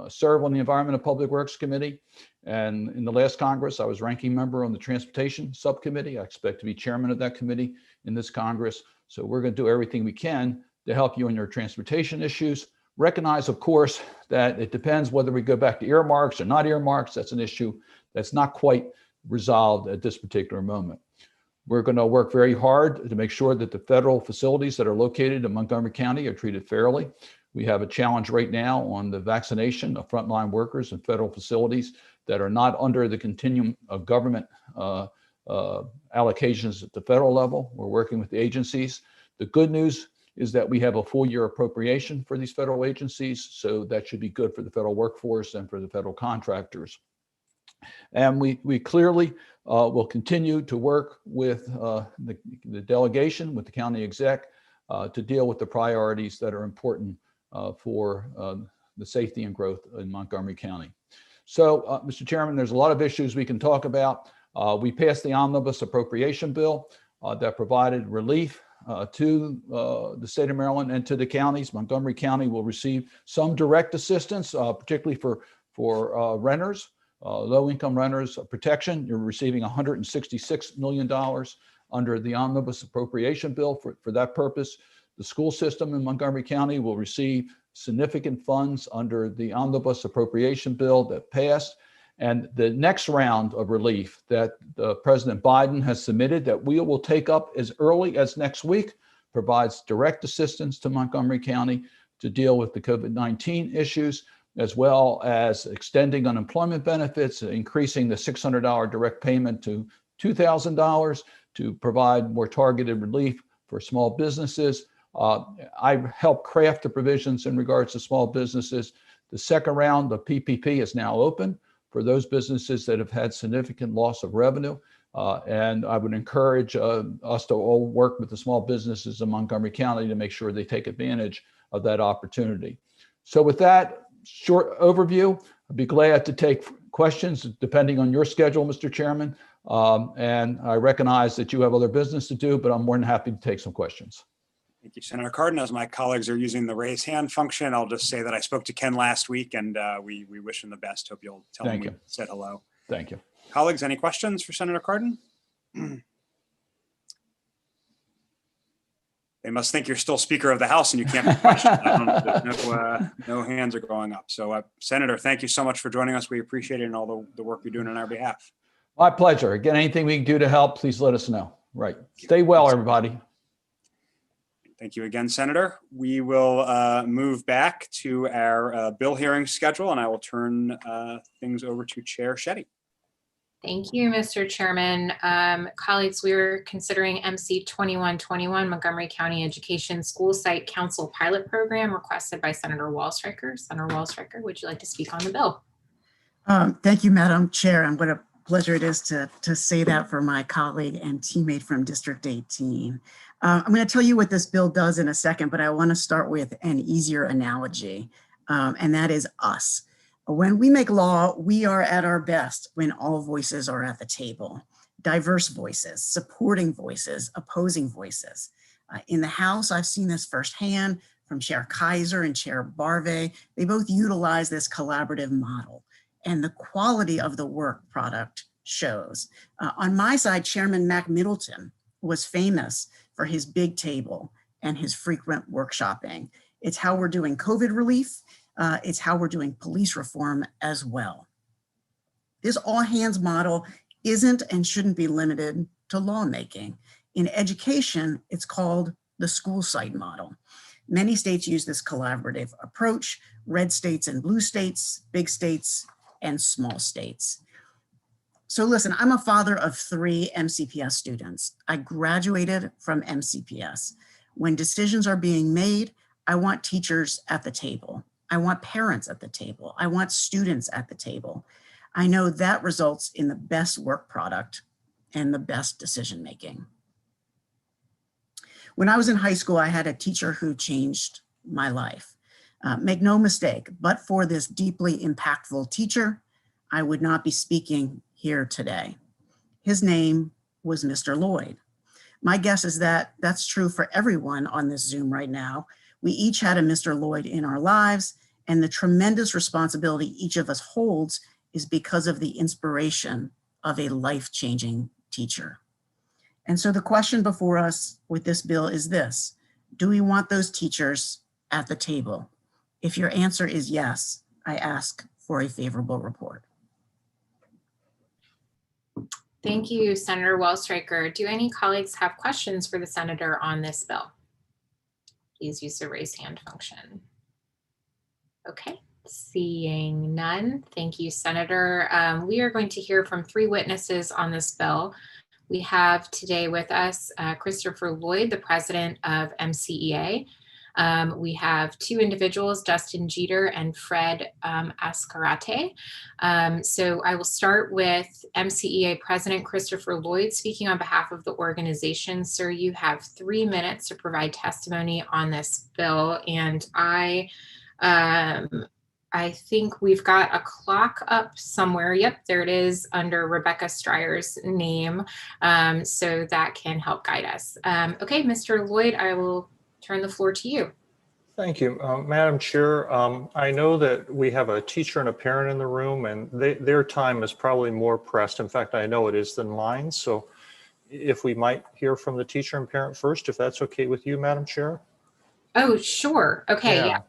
serve on the Environment and Public Works Committee, and in the last Congress, I was ranking member on the Transportation Subcommittee. I expect to be chairman of that committee in this Congress. So we're going to do everything we can to help you in your transportation issues. Recognize, of course, that it depends whether we go back to earmarks or not earmarks. That's an issue that's not quite resolved at this particular moment. We're going to work very hard to make sure that the federal facilities that are located in Montgomery County are treated fairly. We have a challenge right now on the vaccination of frontline workers in federal facilities that are not under the continuum of government allocations at the federal level. We're working with the agencies. The good news is that we have a full year appropriation for these federal agencies, so that should be good for the federal workforce and for the federal contractors. And we clearly will continue to work with the delegation, with the county exec, to deal with the priorities that are important for the safety and growth in Montgomery County. So, Mr. Chairman, there's a lot of issues we can talk about. We passed the omnibus appropriation bill that provided relief to the state of Maryland and to the counties. Montgomery County will receive some direct assistance, particularly for renters. Low-income renters protection. You're receiving $166 million under the omnibus appropriation bill for that purpose. The school system in Montgomery County will receive significant funds under the omnibus appropriation bill that passed. And the next round of relief that President Biden has submitted that we will take up as early as next week provides direct assistance to Montgomery County to deal with the COVID-19 issues, as well as extending unemployment benefits, increasing the $600 direct payment to $2,000 to provide more targeted relief for small businesses. I helped craft the provisions in regards to small businesses. The second round of PPP is now open for those businesses that have had significant loss of revenue. And I would encourage us to all work with the small businesses in Montgomery County to make sure they take advantage of that opportunity. So with that short overview, I'd be glad to take questions depending on your schedule, Mr. Chairman. And I recognize that you have other business to do, but I'm more than happy to take some questions. Thank you, Senator Cardin. As my colleagues are using the raise hand function, I'll just say that I spoke to Ken last week, and we wish him the best. Hope you'll tell him we said hello. Thank you. Colleagues, any questions for Senator Cardin? They must think you're still Speaker of the House and you can't be questioned. No hands are going up. So, Senator, thank you so much for joining us. We appreciate it and all the work you're doing on our behalf. My pleasure. Again, anything we can do to help, please let us know. Right. Stay well, everybody. Thank you again, Senator. We will move back to our bill hearing schedule, and I will turn things over to Chair Shetty. Thank you, Mr. Chairman. Colleagues, we are considering MC 2121 Montgomery County Education School Site Council Pilot Program requested by Senator Wallstreicher. Senator Wallstreicher, would you like to speak on the bill? Thank you, Madam Chair, and what a pleasure it is to say that for my colleague and teammate from District 18. I'm going to tell you what this bill does in a second, but I want to start with an easier analogy, and that is us. When we make law, we are at our best when all voices are at the table. Diverse voices, supporting voices, opposing voices. In the House, I've seen this firsthand from Chair Kaiser and Chair Barve. They both utilize this collaborative model, and the quality of the work product shows. On my side, Chairman Mac Middleton was famous for his big table and his frequent workshopping. It's how we're doing COVID relief. It's how we're doing police reform as well. This all-hands model isn't and shouldn't be limited to lawmaking. In education, it's called the school site model. Many states use this collaborative approach: red states and blue states, big states and small states. So listen, I'm a father of 3 MCPS students. I graduated from MCPS. When decisions are being made, I want teachers at the table. I want parents at the table. I want students at the table. I know that results in the best work product and the best decision making. When I was in high school, I had a teacher who changed my life. Make no mistake, but for this deeply impactful teacher, I would not be speaking here today. His name was Mr. Lloyd. My guess is that that's true for everyone on this Zoom right now. We each had a Mr. Lloyd in our lives, and the tremendous responsibility each of us holds is because of the inspiration of a life-changing teacher. And so the question before us with this bill is this: do we want those teachers at the table? If your answer is yes, I ask for a favorable report. Thank you, Senator Wellstreicher. Do any colleagues have questions for the senator on this bill? Please use the raise hand function. Okay, seeing none. Thank you, Senator. We are going to hear from 3 witnesses on this bill. We have today with us Christopher Lloyd, the president of MCEA. We have 2 individuals, Dustin Jeter and Fred Ascarate. So I will start with MCEA President Christopher Lloyd speaking on behalf of the organization. Sir, you have 3 minutes to provide testimony on this bill, and I think we've got a clock up somewhere. Yep, there it is under Rebecca Streyer's name. So that can help guide us. Okay, Mr. Lloyd, I will turn the floor to you. Thank you. Madam Chair, I know that we have a teacher and a parent in the room, and their time is probably more pressed. In fact, I know it is than mine. So if we might hear from the teacher and parent first, if that's okay with you, Madam Chair. Oh, sure. Okay, yeah.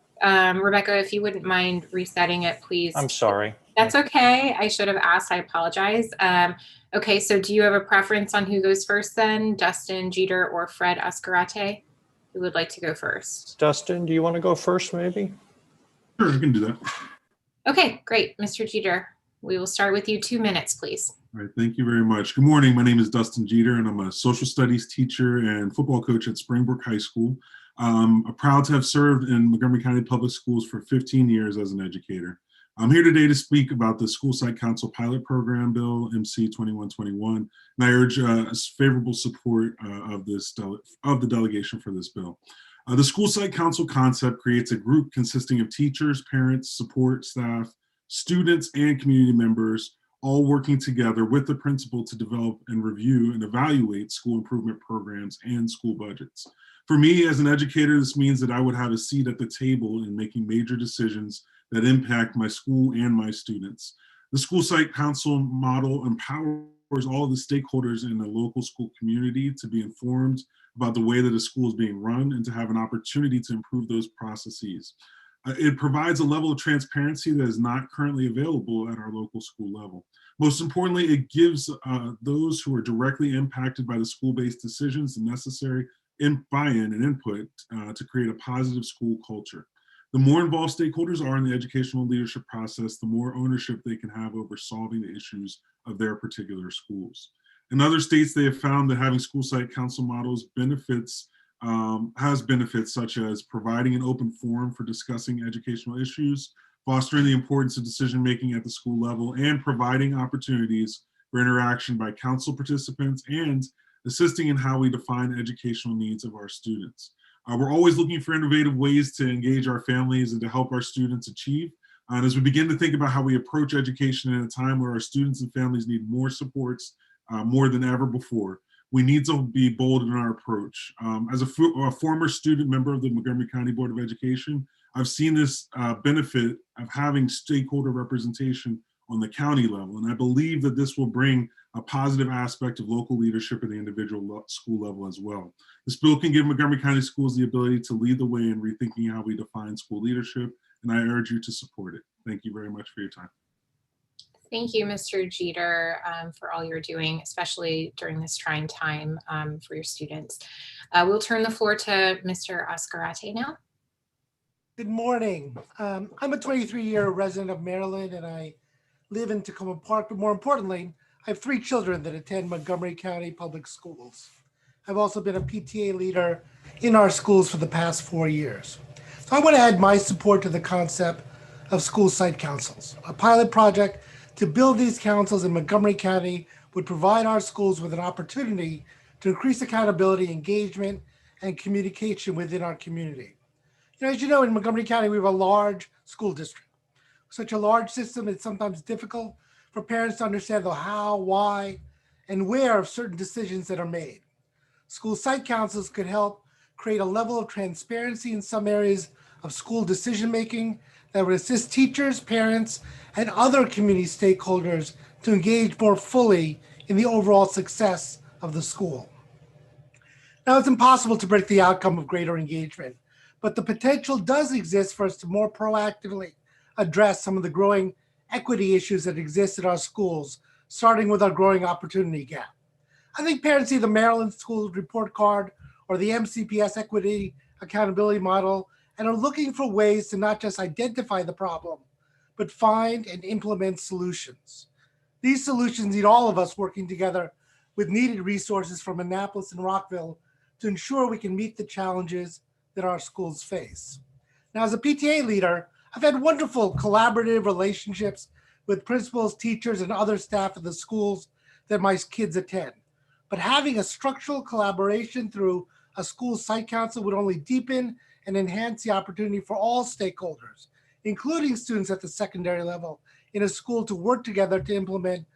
Rebecca, if you wouldn't mind resetting it, please. I'm sorry. That's okay. I should have asked. I apologize. Okay, so do you have a preference on who goes first then? Dustin Jeter or Fred Ascarate? Who would like to go first? Dustin, do you want to go first, maybe? Sure, I can do that. Okay, great. Mr. Jeter, we will start with you. 2 minutes, please. All right, thank you very much. Good morning. My name is Dustin Jeter, and I'm a social studies teacher and football coach at Springbrook High School. I'm proud to have served in Montgomery County Public Schools for 15 years as an educator. I'm here today to speak about the School Site Council Pilot Program Bill, MC 2121, and I urge favorable support of the delegation for this bill. The School Site Council concept creates a group consisting of teachers, parents, support staff, students, and community members, all working together with the principal to develop and review and evaluate school improvement programs and school budgets. For me, as an educator, this means that I would have a seat at the table in making major decisions that impact my school and my students. The School Site Council model empowers all of the stakeholders in the local school community to be informed about the way that a school is being run and to have an opportunity to improve those processes. It provides a level of transparency that is not currently available at our local school level. Most importantly, it gives those who are directly impacted by the school-based decisions the necessary buy-in and input to create a positive school culture. The more involved stakeholders are in the educational leadership process, the more ownership they can have over solving the issues of their particular schools. In other states, they have found that having school site council models has benefits such as providing an open forum for discussing educational issues, fostering the importance of decision-making at the school level, and providing opportunities for interaction by council participants and assisting in how we define educational needs of our students. We're always looking for innovative ways to engage our families and to help our students achieve. And as we begin to think about how we approach education in a time where our students and families need more supports more than ever before, we need to be bold in our approach. As a former student member of the Montgomery County Board of Education, I've seen this benefit of having stakeholder representation on the county level. And I believe that this will bring a positive aspect of local leadership at the individual school level as well. This bill can give Montgomery County schools the ability to lead the way in rethinking how we define school leadership and I urge you to support it. Thank you very much for your time. Thank you, Mr. Jeter, for all you're doing, especially during this trying time for your students. We'll turn the floor to Mr. Oscarate now. Good morning. I'm a 23-year resident of Maryland, and I live in Tacoma Park, but more importantly, I have 3 children that attend Montgomery County Public Schools. I've also been a PTA leader in our schools for the past 4 years. So I want to add my support to the concept of school site councils. A pilot project to build these councils in Montgomery County would provide our schools with an opportunity to increase accountability, engagement, and communication within our community. As you know, in Montgomery County, we have a large school district. Such a large system, it's sometimes difficult for parents to understand the how, why, and where of certain decisions that are made. School site councils could help create a level of transparency in some areas of school decision-making that would assist teachers, parents, and other community stakeholders to engage more fully in the overall success of the school. Now, it's impossible to predict the outcome of greater engagement, but the potential does exist for us to more proactively address some of the growing equity issues that exist in our schools, starting with our growing opportunity gap. I think parents see the Maryland School Report Card or the MCPS Equity Accountability Model and are looking for ways to not just identify the problem, but find and implement solutions. These solutions need all of us working together with needed resources from Annapolis and Rockville to ensure we can meet the challenges that our schools face. Now, as a PTA leader, I've had wonderful collaborative relationships with principals, teachers, and other staff at the schools that my kids attend. But having a structural collaboration through a school site council would only deepen and enhance the opportunity for all stakeholders, including students at the secondary level, in a school to work together to implement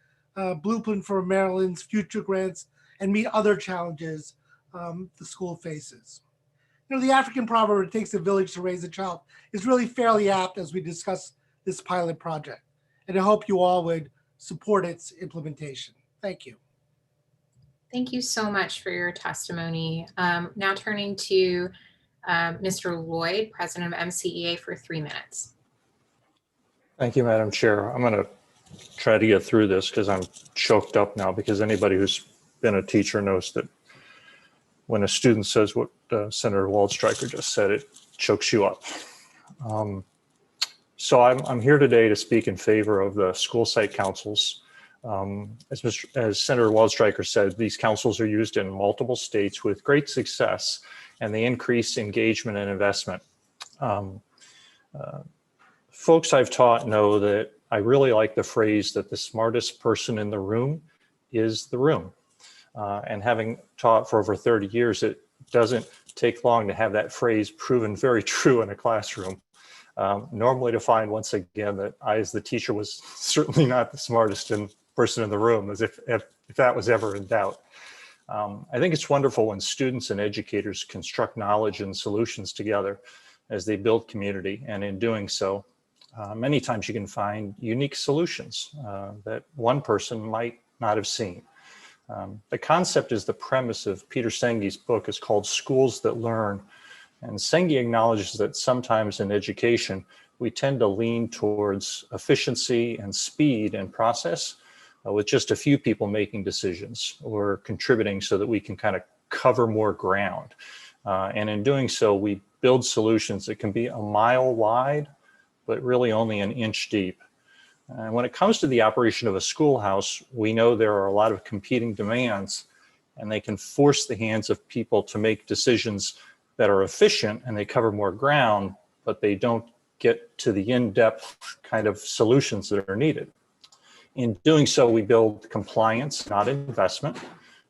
Blueprint for Maryland's future grants and meet other challenges the school faces. The African proverb, "It takes a village to raise a child," is really fairly apt as we discuss this pilot project. And I hope you all would support its implementation. Thank you. Thank you so much for your testimony. Now turning to Mr. Lloyd, President of MCEA, for 3 minutes. Thank you, Madam Chair. I'm going to try to get through this because I'm choked up now, because anybody who's been a teacher knows that when a student says what Senator Waldstreicher just said, it chokes you up. So I'm here today to speak in favor of the school site councils. As Senator Waldstreicher said, these councils are used in multiple states with great success, and they increase engagement and investment. Folks I've taught know that I really like the phrase that the smartest person in the room is the room. And having taught for over 30 years, it doesn't take long to have that phrase proven very true in a classroom. Normally to find, once again, that I, as the teacher, was certainly not the smartest person in the room, as if that was ever in doubt. I think it's wonderful when students and educators construct knowledge and solutions together as they build community. And in doing so, many times you can find unique solutions that one person might not have seen. The concept is the premise of Peter Senge's book. Is called Schools That Learn. And Senge acknowledges that sometimes in education, we tend to lean towards efficiency and speed and process with just a few people making decisions or contributing so that we can kind of cover more ground. And in doing so, we build solutions that can be a mile wide, but really only an inch deep. And when it comes to the operation of a schoolhouse, we know there are a lot of competing demands, and they can force the hands of people to make decisions that are efficient and they cover more ground, but they don't get to the in-depth kind of solutions that are needed. In doing so, we build compliance, not investment,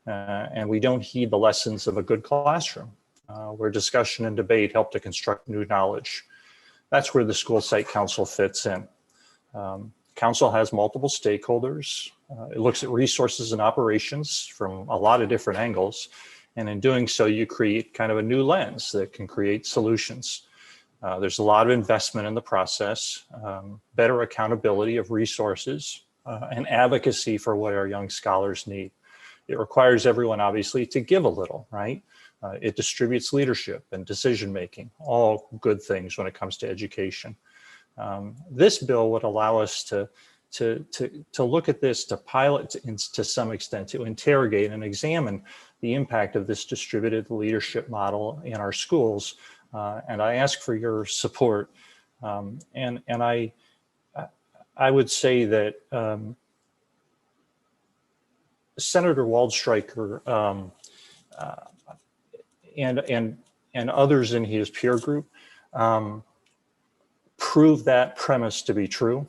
and we don't heed the lessons of a good classroom, where discussion and debate help to construct new knowledge. That's where the school site council fits in. Council has multiple stakeholders. It looks at resources and operations from a lot of different angles. And in doing so, you create kind of a new lens that can create solutions. There's a lot of investment in the process, better accountability of resources, and advocacy for what our young scholars need. It requires everyone, obviously, to give a little, right? It distributes leadership and decision-making, all good things when it comes to education. This bill would allow us to look at this, to pilot to some extent, to interrogate and examine the impact of this distributed leadership model in our schools. And I ask for your support. And I would say that Senator Waldstreicher and others in his peer group prove that premise to be true.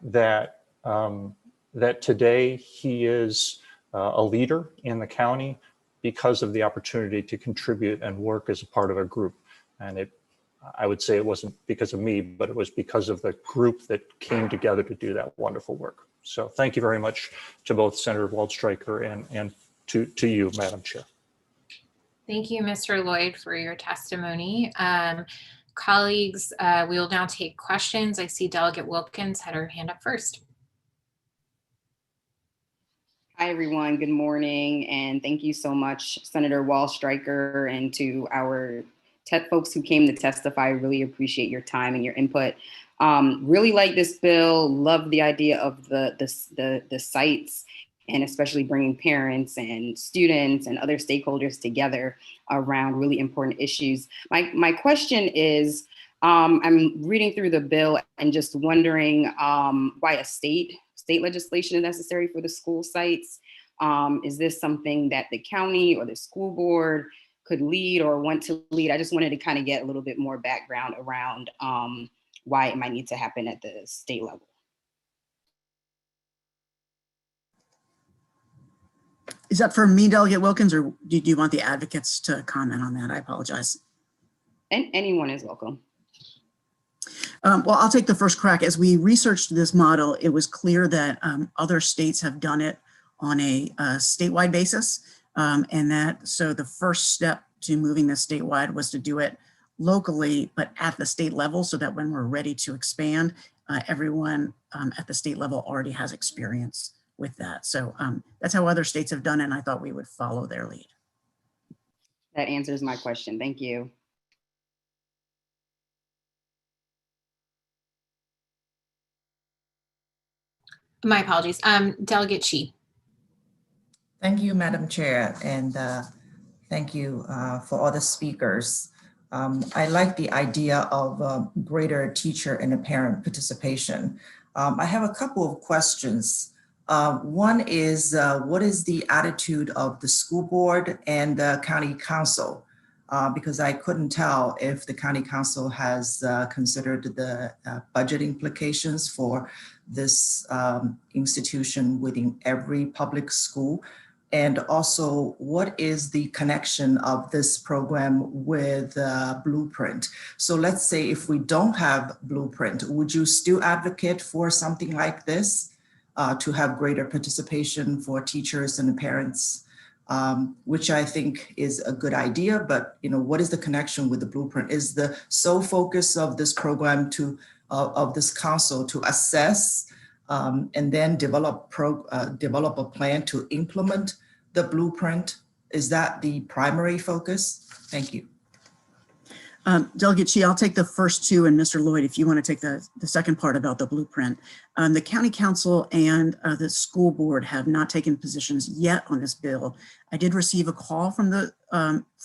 That today he is a leader in the county because of the opportunity to contribute and work as a part of a group. And I would say it wasn't because of me, but it was because of the group that came together to do that wonderful work. So thank you very much to both Senator Waldstreicher and to you, Madam Chair. Thank you, Mr. Lloyd, for your testimony. Colleagues, we will now take questions. I see Delegate Wilkins had her hand up first. Hi, everyone. Good morning. And thank you so much, Senator Waldstreicher, and to our folks who came to testify. Really appreciate your time and your input. Really like this bill. Love the idea of the sites, and especially bringing parents and students and other stakeholders together around really important issues. My question is, I'm reading through the bill and just wondering why a state legislation is necessary for the school sites. Is this something that the county or the school board could lead or want to lead? I just wanted to kind of get a little bit more background around why it might need to happen at the state level. Is that for me, Delegate Wilkins, or do you want the advocates to comment on that? I apologize. And anyone is welcome. Well, I'll take the first crack. As we researched this model, it was clear that other states have done it on a statewide basis. So the first step to moving this statewide was to do it locally, but at the state level, so that when we're ready to expand, everyone at the state level already has experience with that. So that's how other states have done it, and I thought we would follow their lead. That answers my question. Thank you. My apologies. Delegate Shi. Thank you, Madam Chair, and thank you for all the speakers. I like the idea of greater teacher and parent participation. I have a couple of questions. One is, what is the attitude of the school board and the county council? Because I couldn't tell if the county council has considered the budget implications for this institution within every public school. And also, what is the connection of this program with Blueprint? So let's say if we don't have Blueprint, would you still advocate for something like this to have greater participation for teachers and parents, which I think is a good idea, but what is the connection with the Blueprint? Is the sole focus of this program of this council to assess and then develop a plan to implement the Blueprint? Is that the primary focus? Thank you. Delegate Shi, I'll take the first two, and Mr. Lloyd, if you want to take the second part about the Blueprint. The county council and the school board have not taken positions yet on this bill. I did receive a call from the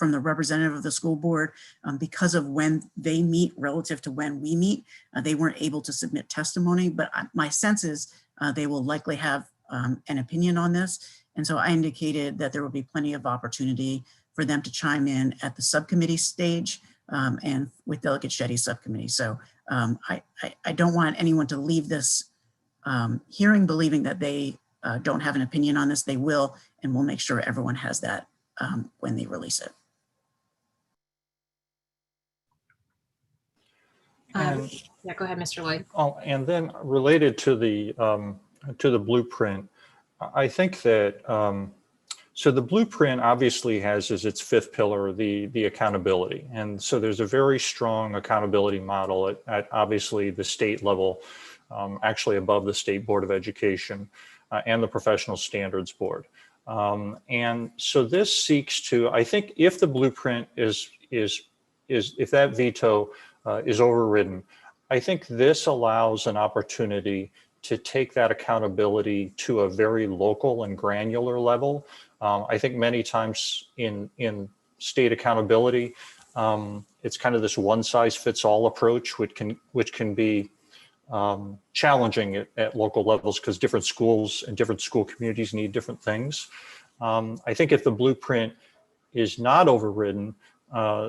representative of the school board because of when they meet relative to when we meet. They weren't able to submit testimony, but my sense is they will likely have an opinion on this. And so I indicated that there will be plenty of opportunity for them to chime in at the subcommittee stage and with Delegate Shetty's subcommittee. So I don't want anyone to leave this hearing believing that they don't have an opinion on this. They will, and we'll make sure everyone has that when they release it. Yeah, go ahead, Mr. Lloyd. Oh, and then related to the Blueprint, I think that so the Blueprint obviously has as its fifth pillar the accountability, and so there's a very strong accountability model at obviously the state level, actually above the State Board of Education and the Professional Standards Board, and so this seeks to, I think, if the Blueprint is if that veto is overridden, I think this allows an opportunity to take that accountability to a very local and granular level. I think many times in state accountability, it's kind of this one size fits all approach, which can be challenging at local levels because different schools and different school communities need different things. I think if the blueprint is not overridden,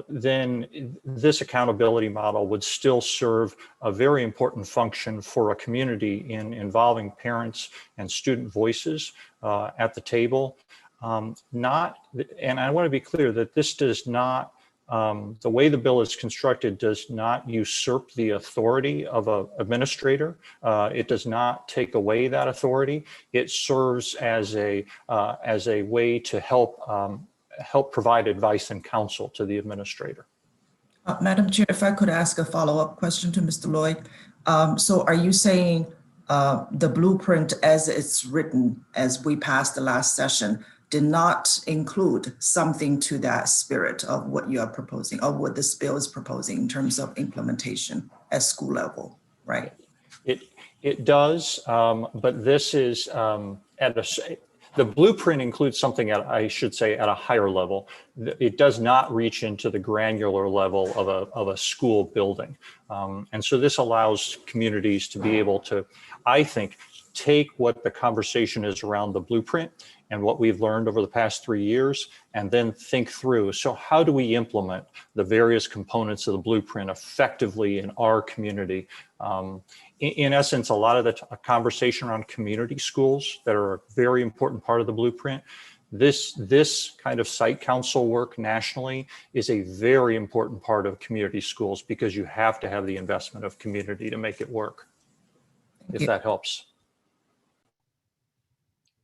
then this accountability model would still serve a very important function for a community in involving parents and student voices at the table. And I want to be clear that this does not, the way the bill is constructed does not usurp the authority of an administrator. It does not take away that authority. It serves as a way to help provide advice and counsel to the administrator. Madam Chair, if I could ask a follow-up question to Mr. Lloyd. So are you saying the blueprint as it's written, as we passed the last session, did not include something to that spirit of what you are proposing, or what this bill is proposing in terms of implementation at school level, right? It does, but this is the blueprint includes something at, I should say, at a higher level. It does not reach into the granular level of a school building. And so this allows communities to be able to, I think, take what the conversation is around the blueprint and what we've learned over the past 3 years, and then think through, so how do we implement the various components of the blueprint effectively in our community? In essence, a lot of the conversation around community schools that are a very important part of the blueprint, this kind of site council work nationally is a very important part of community schools because you have to have the investment of community to make it work, if that helps.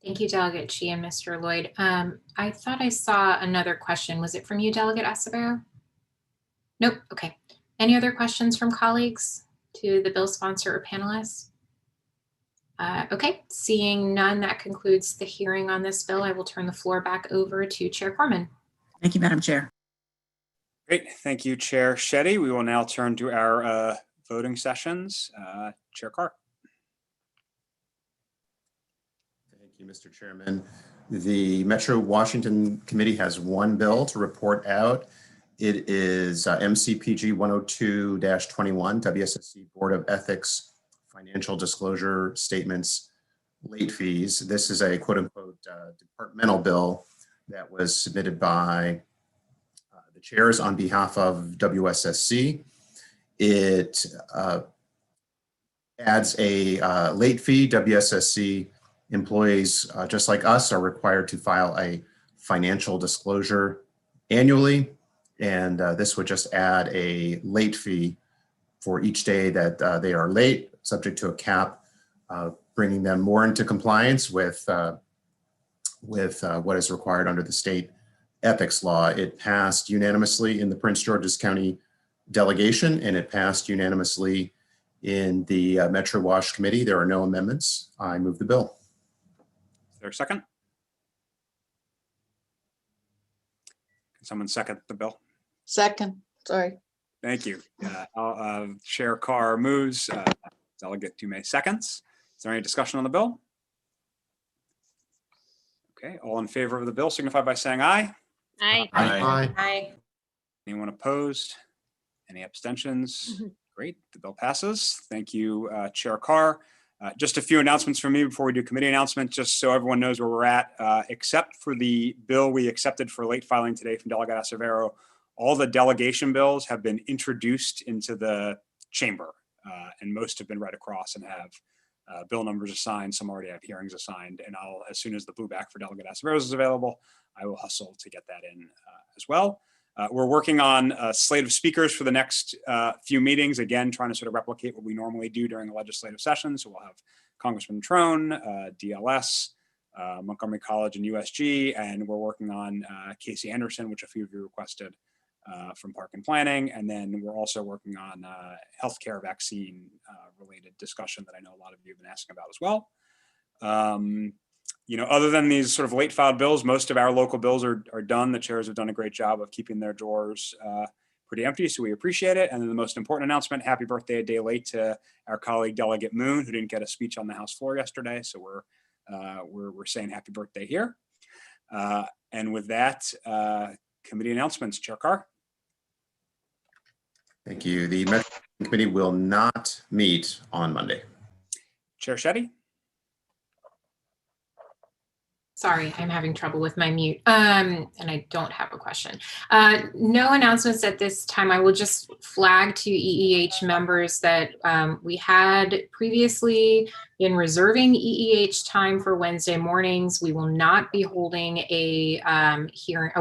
Thank you, Delegate Chi and Mr. Lloyd. I thought I saw another question. Was it from you, Delegate Acevedo? Nope. Okay. Any other questions from colleagues to the bill sponsor or panelists? Okay, seeing none, that concludes the hearing on this bill. I will turn the floor back over to Chair Corman. Thank you, Madam Chair. Great. Thank you, Chair Shetty. We will now turn to our voting sessions. Chair Carr. Thank you, Mr. Chairman. The Metro Washington Committee has one bill to report out. It is MCPG 102-21, WSSC Board of Ethics Financial Disclosure Statements Late Fees. This is a quote unquote departmental bill that was submitted by the chairs on behalf of WSSC. It adds a late fee. WSSC employees, just like us, are required to file a financial disclosure annually. And this would just add a late fee for each day that they are late, subject to a cap, bringing them more into compliance with what is required under the state ethics law. It passed unanimously in the Prince George's County delegation, and it passed unanimously in the Metro Wash Committee. There are no amendments. I move the bill. Is there a second? Can someone second the bill? Second, sorry. Thank you. Chair Carr moves. Delegate Dumais seconds. Is there any discussion on the bill? Okay, all in favor of the bill signify by saying aye. Aye. Aye. Aye. Anyone opposed? Any abstentions? Great, the bill passes. Thank you, Chair Carr. Just a few announcements from me before we do committee announcements, just so everyone knows where we're at. Except for the bill we accepted for late filing today from Delegate Acevedo, all the delegation bills have been introduced into the chamber, and most have been read across and have bill numbers assigned. Some already have hearings assigned, and I'll, as soon as the blue back for Delegate Acevedo is available, I will hustle to get that in as well. We're working on a slate of speakers for the next few meetings, again, trying to sort of replicate what we normally do during a legislative session. So we'll have Congressman Trone, DLS, Montgomery College and USG, and we're working on Casey Anderson, which a few of you requested from Park and Planning. And then we're also working on healthcare vaccine related discussion that I know a lot of you have been asking about as well. You know, other than these sort of late filed bills, most of our local bills are done. The chairs have done a great job of keeping their drawers pretty empty, so we appreciate it. And then the most important announcement, happy birthday a day late to our colleague Delegate Moon, who didn't get a speech on the House floor yesterday. So we're saying happy birthday here. And with that, committee announcements, Chair Carr. Thank you. The Metro Committee will not meet on Monday. Chair Shetty. Sorry, I'm having trouble with my mute, and I don't have a question. No announcements at this time. I will just flag to EEH members that we had previously been reserving EEH time for Wednesday mornings. We will not be holding a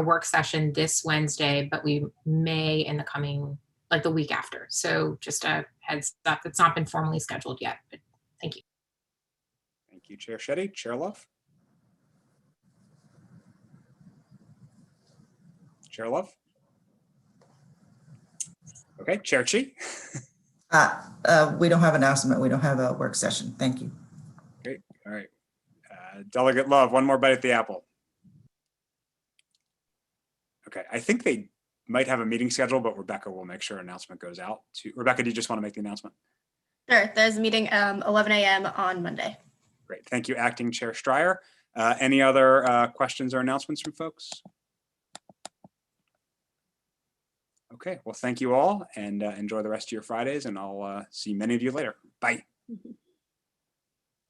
work session this Wednesday, but we may in the coming, like the week after. So just a heads up, it's not been formally scheduled yet, but thank you. Thank you, Chair Shetty. Chair Love. Chair Love. Okay, Chair Chi. We don't have an announcement. We don't have a work session. Thank you. Great. All right. Delegate Love, one more bite at the apple. Okay, I think they might have a meeting scheduled, but Rebecca will make sure an announcement goes out. Rebecca, do you just want to make the announcement? Sure. There's a meeting 11 a.m. on Monday. Great. Thank you, Acting Chair Stryer. Any other questions or announcements from folks? Okay, well, thank you all, and enjoy the rest of your Fridays, and I'll see many of you later. Bye.